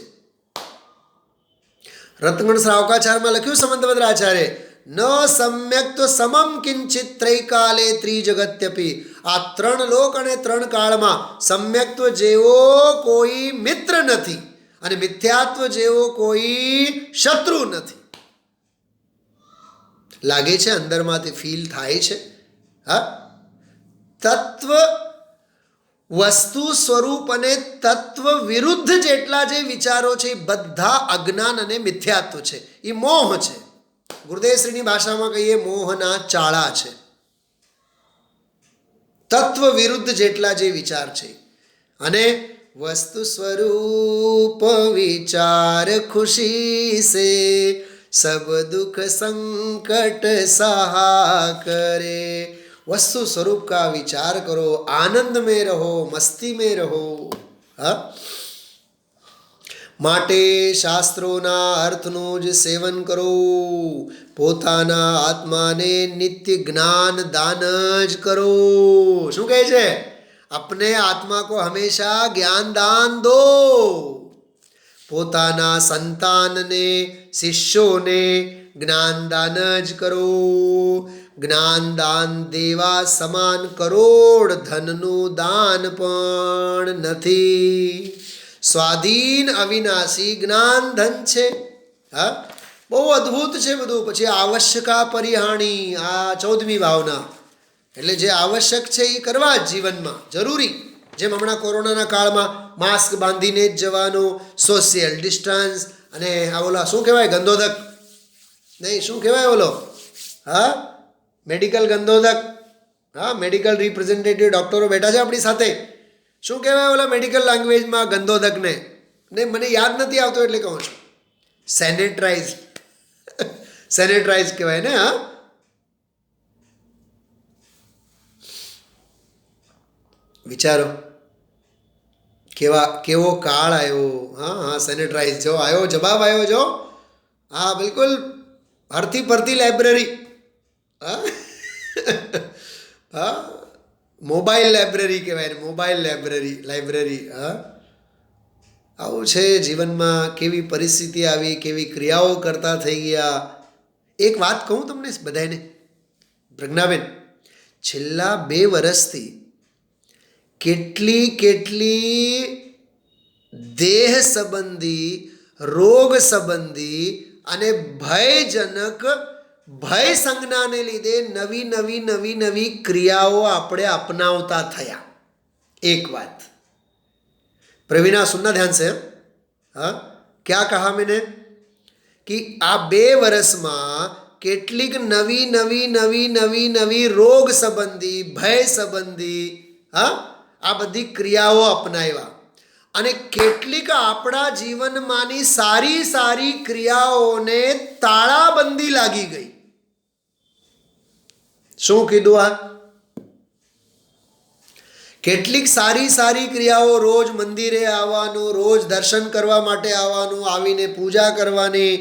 રત્નગણ શ્રાવકાચારમાં લખ્યું સમંતભદ્રાચાર્ય, ન સમ્યક તો સમમ કિંચિત ત્રૈકાલે ત્રિજગત્યપી. આ ત્રણ લોક અને ત્રણ કાળમાં સમ્યક્ત્વ જેવો કોઈ મિત્ર નથી અને મિથ્યાત્વ જેવો કોઈ શત્રુ નથી. લાગે છે, અંદરમાંથી ફીલ થાય છે. તત્વ વસ્તુ સ્વરૂપ અને તત્વ વિરુદ્ધ જેટલા જે વિચારો છે એ બધા અજ્ઞાન અને મિથ્યાત્વ છે, એ મોહ છે. ગુરુદેવશ્રીની ભાષામાં કહીએ મોહના ચાળા છે. તત્વ વિરુદ્ધ જેટલા જે વિચાર છે અને વસ્તુ સ્વરૂપ વિચાર ખુશી સે સબ દુઃખ સંકટ સહા કરે. वस्तु स्वरूप का विचार करो, आनंद में रहो, मस्ती में रहो. માટે શાસ્ત્રોના અર્થનું જ સેવન કરો. પોતાના આત્માને નિત્ય જ્ઞાન દાન જ કરો. શું કહે છે? अपने आत्मा को हमेशा ज्ञान दान दो. પોતાના સંતાનને, શિષ્યોને જ્ઞાન દાન જ કરો. જ્ઞાન દાન દેવા સમાન કરોડ ધનનું દાન પણ નથી. સ્વાધીન અવિનાશી જ્ઞાન ધન છે. બહુ અદ્ભુત છે બધું. પછી આવશ્યકા પરિહાણી, આ 14મી ભાવના એટલે જે આવશ્યક છે એ કરવા જ જીવનમાં જરૂરી. જેમ હમણાં કોરોનાના કાળમાં માસ્ક બાંધીને જ જવાનું, સોશિયલ ડિસ્ટન્સ, અને આ ઓલા શું કહેવાય, ગંદોદક નહીં, શું કહેવાય ઓલો, મેડિકલ ગંદોદક. મેડિકલ રિપ્રેઝેન્ટેટિવ ડૉક્ટરો બેઠા છે આપણી સાથે. શું કહેવાય ઓલા મેડિકલ લેંગ્વેજમાં ગંદોદકને? ને મને યાદ નથી આવતો એટલે કહું છું. સેનેટાઇઝ કહેવાય ને. વિચારો કેવો કાળ આવ્યો. સેનેટાઇઝ જો આવ્યો, જવાબ આવ્યો જો. બિલકુલ હરથી ફરતી લાઇબ્રેરી. મોબાઈલ લાઇબ્રેરી કહેવાય ને, મોબાઈલ લાઇબ્રેરી. આવું છે જીવનમાં. કેવી પરિસ્થિતિ આવી, કેવી ક્રિયાઓ કરતા થઈ ગયા. એક વાત કહું તમને બધાને, પ્રજ્ઞાબેન, છેલ્લા 2 વર્ષથી કેટલી દેહ સંબંધી, રોગ સંબંધી અને ભયજનક ભય સંજ્ઞાને લીધે નવી ક્રિયાઓ આપણે અપનાવતા થયા. એક વાત प्रवीणा सुनना ध्यान से. क्या कहा मैंने कि आ 2 વર્ષમાં કેટલીક નવી રોગ સંબંધી, ભય સંબંધી આ બધી ક્રિયાઓ અપનાવ્યા અને કેટલીક આપણા જીવનમાંની સારી ક્રિયાઓને તાળાબંધી લાગી ગઈ. શું કીધું? કેટલીક સારી ક્રિયાઓ, રોજ મંદિરે આવવાનું, રોજ દર્શન કરવા માટે આવવાનું, આવીને પૂજા કરવાની,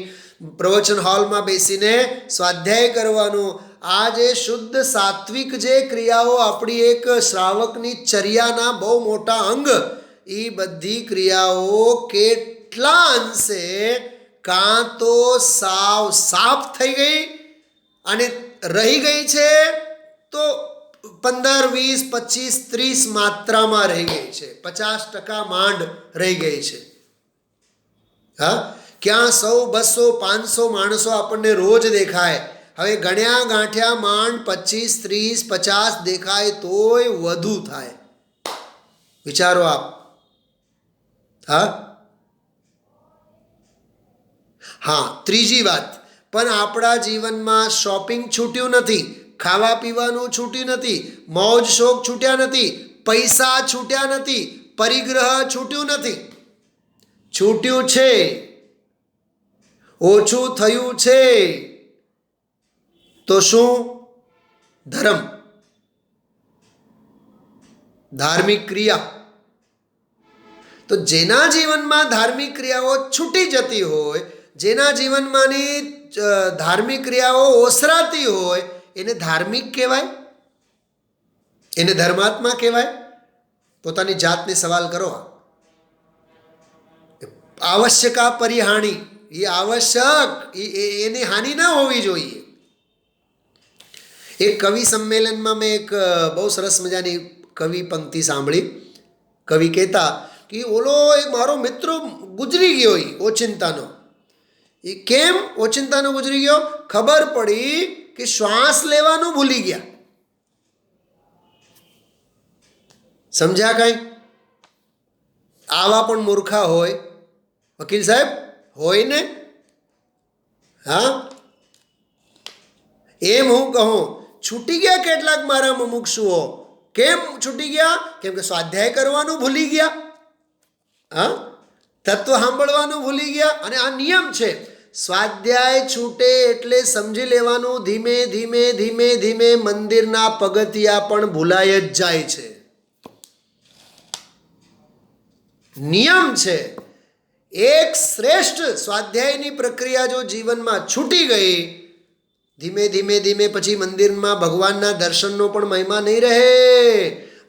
પ્રવચન હોલમાં બેસીને સ્વાધ્યાય કરવાનું, આ જે શુદ્ધ સાત્વિક જે ક્રિયાઓ આપણી એક શ્રાવકની ચર્યાના બહુ મોટા અંગ, એ બધી ક્રિયાઓ કેટલા અંશે કાં તો સાફ થઈ ગઈ અને રહી ગઈ છે તો 15, 20, 25, 30 માત્રામાં રહી ગઈ છે. 50% માંડ રહી ગઈ છે. ક્યાં 100, 200, 500 માણસો આપણને રોજ દેખાય. હવે ગણ્યા ગાંઠ્યા માંડ 25, 30, 50 દેખાય તોય વધુ થાય. વિચારો આપ. હા, ત્રીજી વાત, પણ આપણા જીવનમાં શોપિંગ છૂટ્યું નથી, ખાવા પીવાનું છૂટ્યું નથી, મોજ શોખ છૂટ્યા નથી, પૈસા છૂટ્યા નથી, પરિગ્રહ છૂટ્યું નથી. છૂટ્યું છે, ઓછું થયું છે. તો શું? ધર્મ, ધાર્મિક ક્રિયા. તો જેના જીવનમાં ધાર્મિક ક્રિયાઓ છૂટી જતી હોય, જેના જીવનમાંની ધાર્મિક ક્રિયાઓ ઓસરાતી હોય, એને ધાર્મિક કહેવાય? એને ધર્માત્મા કહેવાય? પોતાની જાતને સવાલ કરો. આવશ્યકા પરિહાણી, એ આવશ્યક, એની હાનિ ના હોવી જોઈએ. એક કવિ સંમેલનમાં મેં એક બહુ સરસ મજાની કવિ પંક્તિ સાંભળી. કવિ કહેતા કે ઓલો એક મારો મિત્ર ગુજરી ગયો ઓચિંતાનો. એ કેમ ઓચિંતાનો ગુજરી ગયો? ખબર પડી કે શ્વાસ લેવાનું ભૂલી ગયા. સમજ્યા કઈ? આવા પણ મૂર્ખા હોય વકીલ સાહેબ, હોય ને? હા, એમ હું કહું, છૂટી ગયા કેટલાક મારા મુમુક્ષુઓ. કેમ છૂટી ગયા? કેમ કે સ્વાધ્યાય કરવાનું ભૂલી ગયા, હા, તત્વ સાંભળવાનું ભૂલી ગયા. અને આ નિયમ છે, સ્વાધ્યાય છૂટે એટલે સમજી લેવાનું ધીમે ધીમે ધીમે ધીમે મંદિરના પગથિયા પણ ભૂલાય જ જાય છે. નિયમ છે. એક શ્રેષ્ઠ સ્વાધ્યાયની પ્રક્રિયા જો જીવનમાં છૂટી ગઈ, ધીમે ધીમે ધીમે પછી મંદિરમાં ભગવાનના દર્શનનો પણ મહિમા નહીં રહે.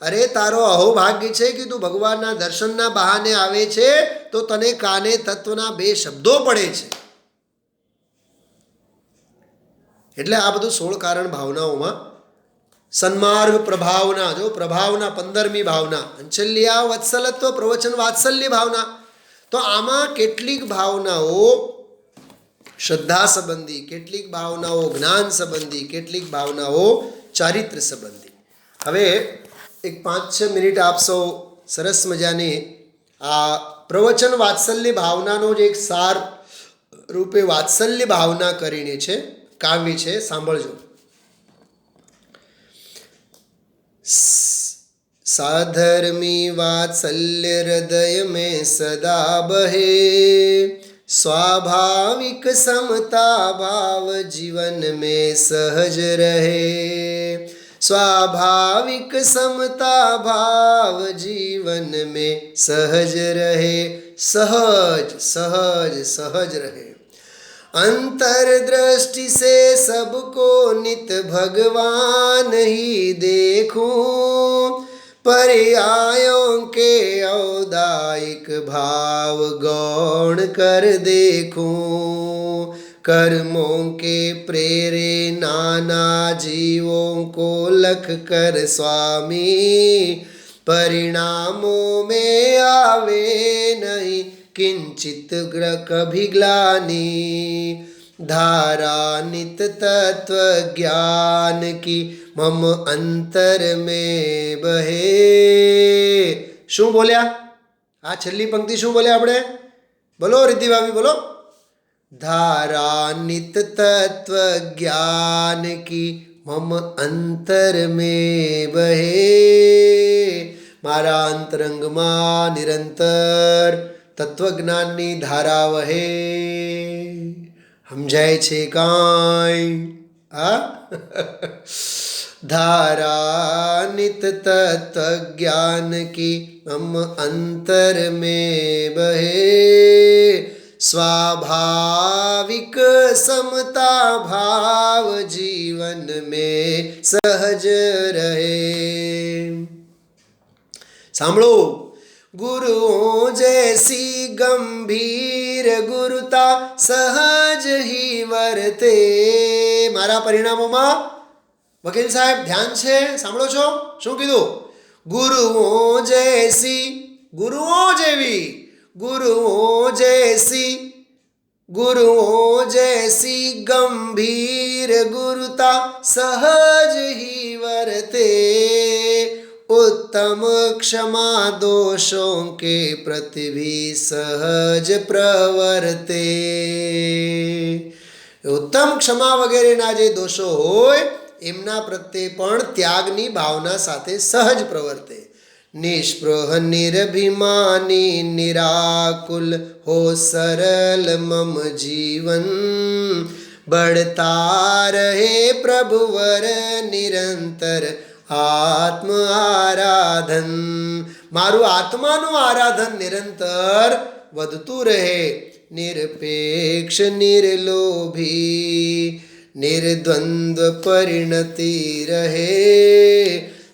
અરે તારો અહોભાગ્ય છે કે તું ભગવાનના દર્શનના બહાને આવે છે તો તને કાને તત્વના 2 શબ્દો પડે છે. એટલે આ બધું 16 કારણ ભાવનાઓમાં સન્માર્ગ પ્રભાવના, જો પ્રભાવના 15મી ભાવના, અંચલ્યા વત્સલત્વ પ્રવચન વાત્સલ્ય ભાવના. તો આમાં કેટલીક ભાવનાઓ શ્રદ્ધા સંબંધી, કેટલીક ભાવનાઓ જ્ઞાન સંબંધી, કેટલીક ભાવનાઓ ચારિત્ર સંબંધી. હવે એક 5-6 મિનિટ આપ સૌ સરસ મજાની આ પ્રવચન વાત્સલ્ય ભાવનાનો જે એક સાર રૂપે વાત્સલ્ય ભાવના કરીને છે, કાવ્ય છે, સાંભળજો. સાધર્મી વાત્સલ્ય હૃદય में सदा बहे, स्वाभाविक समता भाव जीवन में सहज रहे. स्वाभाविक समता भाव जीवन में सहज रहे. सहज सहज सहज रहे. अंतर दृष्टि से सबको नित भगवान ही देखूं, पर्यायों के औदायिक भाव गौण कर देखूं. कर्मों के प्रेरे नाना जीवों को लख कर स्वामी, परिणामों में आवे नहीं किंचित कभी ग्लानि. धारा नित तत्व ज्ञान की मम अंतर में बहे. શું બોલ્યા? આ છેલ્લી પંક્તિ શું બોલ્યા આપણે? બોલો રિદ્ધિ ભાભી, બોલો. धारा नित तत्व ज्ञान की मम अंतर में बहे. મારા અંતરંગમાં નિરંતર તત્વજ્ઞાનની ધારા વહે. સમજાય છે કાંઈ? હા. धारा नित तत्व ज्ञान की हम अंतर में बहे. स्वाभाविक समता भाव जीवन में सहज रहे. સાંભળો, गुरुओं जैसी गंभीर गुरुता सहज ही वर्ते. મારા પરિણામોમાં વકીલ સાહેબ ધ્યાન છે, સાંભળો છો? શું કીધું? ગુરુઓ જૈસી, ગુરુઓ જેવી, ગુરુઓ જૈસી गुरुओं जैसी गंभीर गुरुता सहज ही वरते, उत्तम क्षमा दोषों के प्रति भी सहज प्रवर्ते। ઉત્તમ ક્ષમા વગેરેના જે દોષો હોય એમના પ્રત્યે પણ ત્યાગની ભાવના સાથે સહજ પ્રવર્તે. નિષ્પૃહ નિરભિમાની નિરાકુલ હો સરલ મમ જીવન, બળતા રહે પ્રભુવર નિરંતર આત્મ આરાધન. મારું આત્માનું આરાધન નિરંતર વધતું રહે. નિરપેક્ષ નિર્લોભી નિર્દ્વંદ્વ પરિણતિ રહે,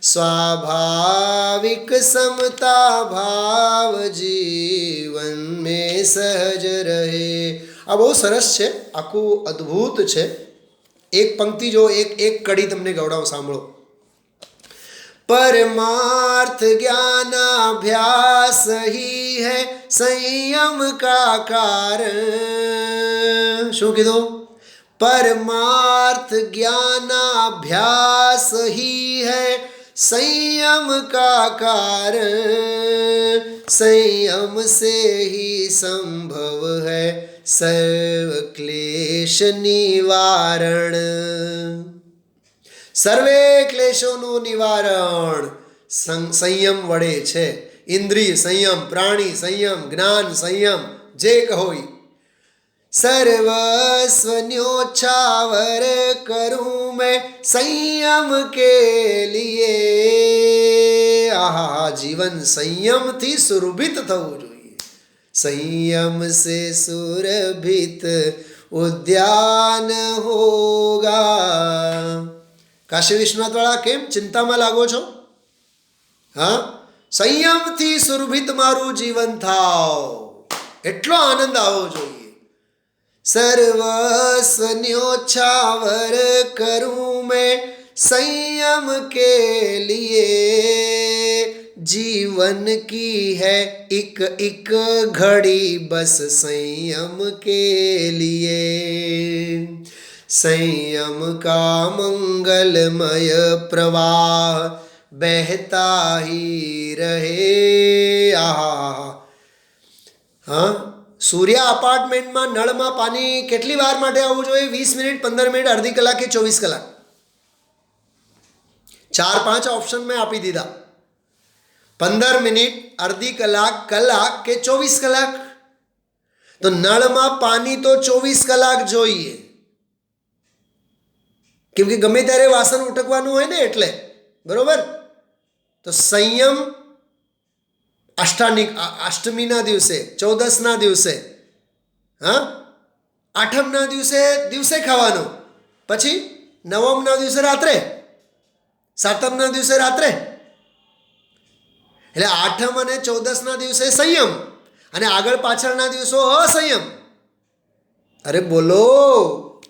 સ્વાભાવિક સમતા ભાવ જીવન મેં સહજ રહે. આ બહુ સરસ છે, આખું અદ્ભુત છે. એક પંક્તિ જો એક કડી તમને ગવડાવું, સાંભળો. परमार्थ ज्ञानाभ्यास ही है संयम का कारण. શું કીધું? परमार्थ ज्ञानाभ्यास ही है संयम का कारण, संयम से ही संभव है सर्व क्लेश निवारण. સર્વે ક્લેશોનું નિવારણ સંયમ વડે છે. ઇન્દ્રિય સંયમ, પ્રાણી સંયમ, જ્ઞાન સંયમ, જે કહોઈ. સર્વસ્વ ન્યોછાવર કરું મેં સંયમ કે લીએ. આહા, જીવન સંયમથી સુરભિત થવું જોઈએ. સંયમ સે સુરભિત ઉદ્યાન હોગા. કાશી વિશ્વનાથવાળા, કેમ ચિંતામાં લાગો છો? હા, સંયમથી સુરભિત મારું જીવન થાવ, એટલો આનંદ આવવો જોઈએ. સર્વસ્વ ન્યોછાવર કરું મેં સંયમ કે લીએ, जीवन की है एक एक घड़ी बस संयम के लिए. संयम का मंगलमय प्रवाह बहता ही રહે. આહા, હા, સૂર્ય અપાર્ટમેન્ટમાં નળમાં પાણી કેટલી વાર માટે આવવું જોઈએ? 20 મિનિટ, 15 મિનિટ, અડધી કલાક કે 24 કલાક? 4-5 ઓપ્શન મેં આપી દીધા. 15 મિનિટ, અડધી કલાક, કલાક કે 24 કલાક. તો નળમાં પાણી તો 24 કલાક જોઈએ, કેમ કે ગમે ત્યારે વાસણ ઉટકવાનું હોય ને, એટલે બરોબર. તો સંયમ અષ્ટમીના દિવસે, 14ના દિવસે, હા, આઠમના દિવસે ખાવાનું, પછી નવમના દિવસે રાત્રે, સાતમના દિવસે રાત્રે. એટલે આઠમ અને 14ના દિવસે સંયમ અને આગળ પાછળના દિવસો અસંયમ. અરે બોલો,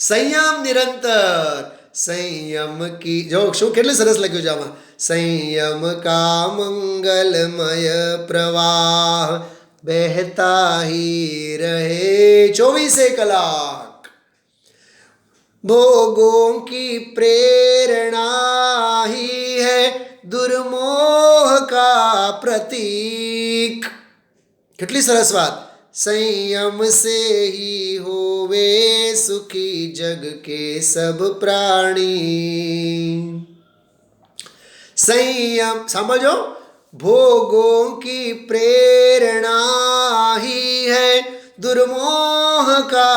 સંયમ નિરંતર. સંયમ કી જો શું કેટલું સરસ લખ્યું છે આમાં. સંયમ કા મંગલમય પ્રવાહ બહેતા હી રહે 24 કલાક. भोगों की प्रेरणा ही है दुर्मोह का प्रतीक. કેટલી સરસ વાત. संयम से ही होवे सुखी जग के सब प्राणी. संयम समझो, भोगों की प्रेरणा ही है दुर्मोह का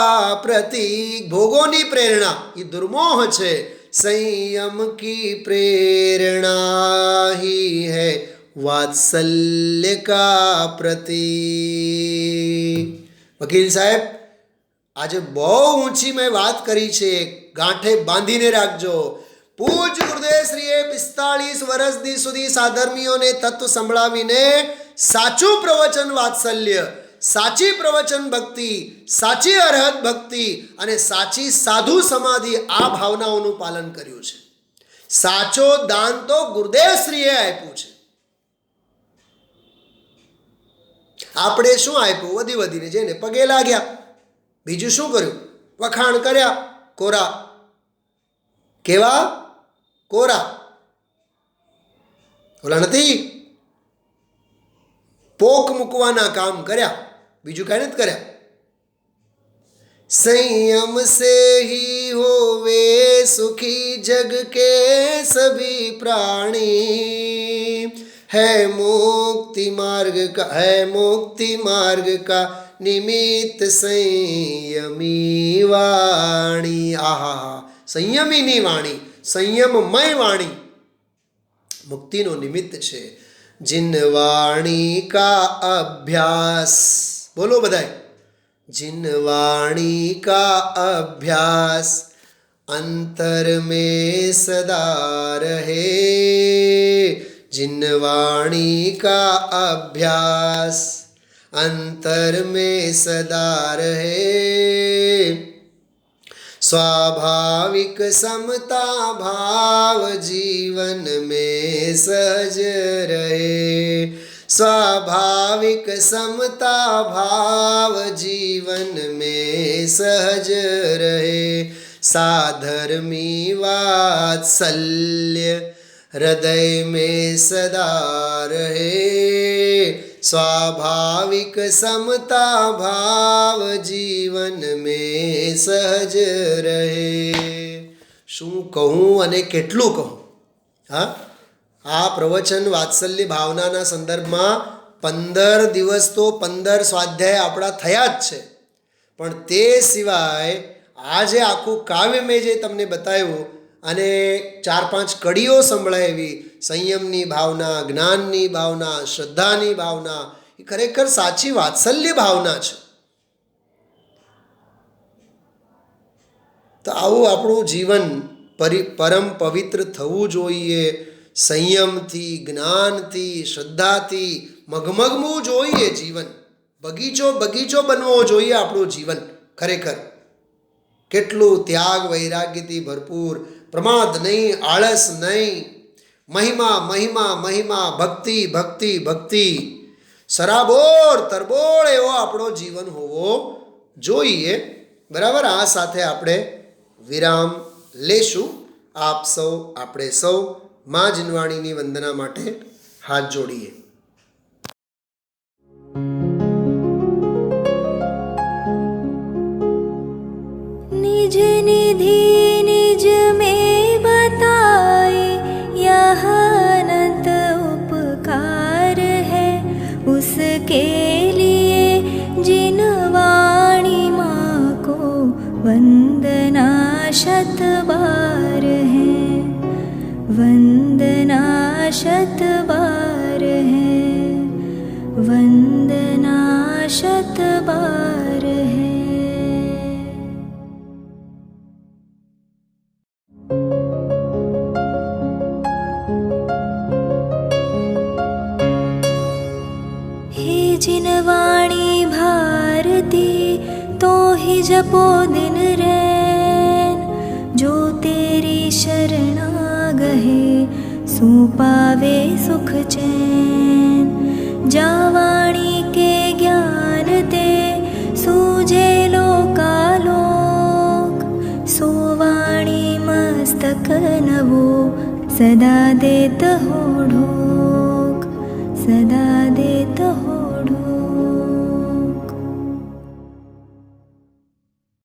प्रतीक. भोगोनी प्रेरणा ये दुर्मोह છે. संयम की प्रेरणा ही है वात्सल्य का प्रतीक. વકીલ સાહેબ, આજે બહુ ઊંચી મેં વાત કરી છે, ગાંઠે બાંધીને રાખજો. પૂજ ગુરુદેવશ્રીએ 45 વર્ષ સુધી સાધર્મીઓને તત્વ સંભળાવીને સાચું પ્રવચન વાત્સલ્ય, સાચી પ્રવચન ભક્તિ, સાચી અરહત ભક્તિ અને સાચી સાધુ સમાધિ, આ ભાવનાઓનું પાલન કર્યું છે. સાચો દાન તો ગુરુદેવશ્રીએ આપ્યું છે. આપણે શું આપ્યું? વધી વધીને જઈને પગે લાગ્યા. બીજું શું કર્યું? વખાણ કર્યા. કોરા. કેવા? કોરા. ઓલા નથી પોક મૂકવાના કામ કર્યા, બીજું કાંઈ નથી કર્યા. संयम से ही होवे सुखी जग के सभी प्राणी, है मुक्ति मार्ग का निमित्त संयमी वाणी. आहा, संयमीनी वाणी, संयममय वाणी मुक्तिनो निमित्त छे. जिन वाणी का अभ्यास, बोलो बधाई, जिन वाणी का अभ्यास अंतर में सदा रहे, जिन वाणी का अभ्यास अंतर में सदा रहे, स्वाभाविक समता भाव जीवन में सहज रहे, स्वाभाविक समता भाव जीवन में सहज रहे, साधर्मी वात्सल्य हृदय में सदा रहे, स्वाभाविक समता भाव जीवन में सहज रहे. શું કહું અને કેટલું કહું? હા, આ પ્રવચન વાત્સલ્ય ભાવનાના સંદર્ભમાં 15 દિવસ તો 15 સ્વાધ્યાય આપણા થયા જ છે, પણ તે સિવાય આજે આખું કાવ્ય મેં જે તમને બતાવ્યું અને 4-5 કડીઓ સંભળાવી, સંયમની ભાવના, જ્ઞાનની ભાવના, શ્રદ્ધાની ભાવના, એ ખરેખર સાચી વાત્સલ્ય ભાવના છે. તો આવું આપણું જીવન પરમ પવિત્ર થવું જોઈએ. સંયમથી, જ્ઞાનથી, શ્રદ્ધાથી મગમગવું જોઈએ. જીવન બગીચો બનવો જોઈએ આપણું જીવન. ખરેખર કેટલું ત્યાગ વૈરાગ્યથી ભરપૂર, પ્રમાદ નહીં, આળસ નહીં, મહિમા મહિમા મહિમા, ભક્તિ ભક્તિ ભક્તિ, સરાબોર તરબોળ એવો આપણો જીવન હોવો જોઈએ. બરાબર. આ સાથે આપણે વિરામ લેશું. આપ સૌ, આપણે સૌ માં જીનવાણીની વંદના માટે હાથ જોડીએ. निज निधि निज में बताए यह अनंत उपकार है, उसके लिए जिन वाणी माँ को वंदना शत बार है, वंदना शत बार है, वंदना शत बार है. जिन वाणी भारती तो ही जपो दिन रैन, जो तेरी शरणा गहे सो पावे सुख चैन. जा वाणी के ज्ञान ते सूझे लोकालोक, सो वाणी मस्तक नवो सदा देत हो ढोक, सदा देत हो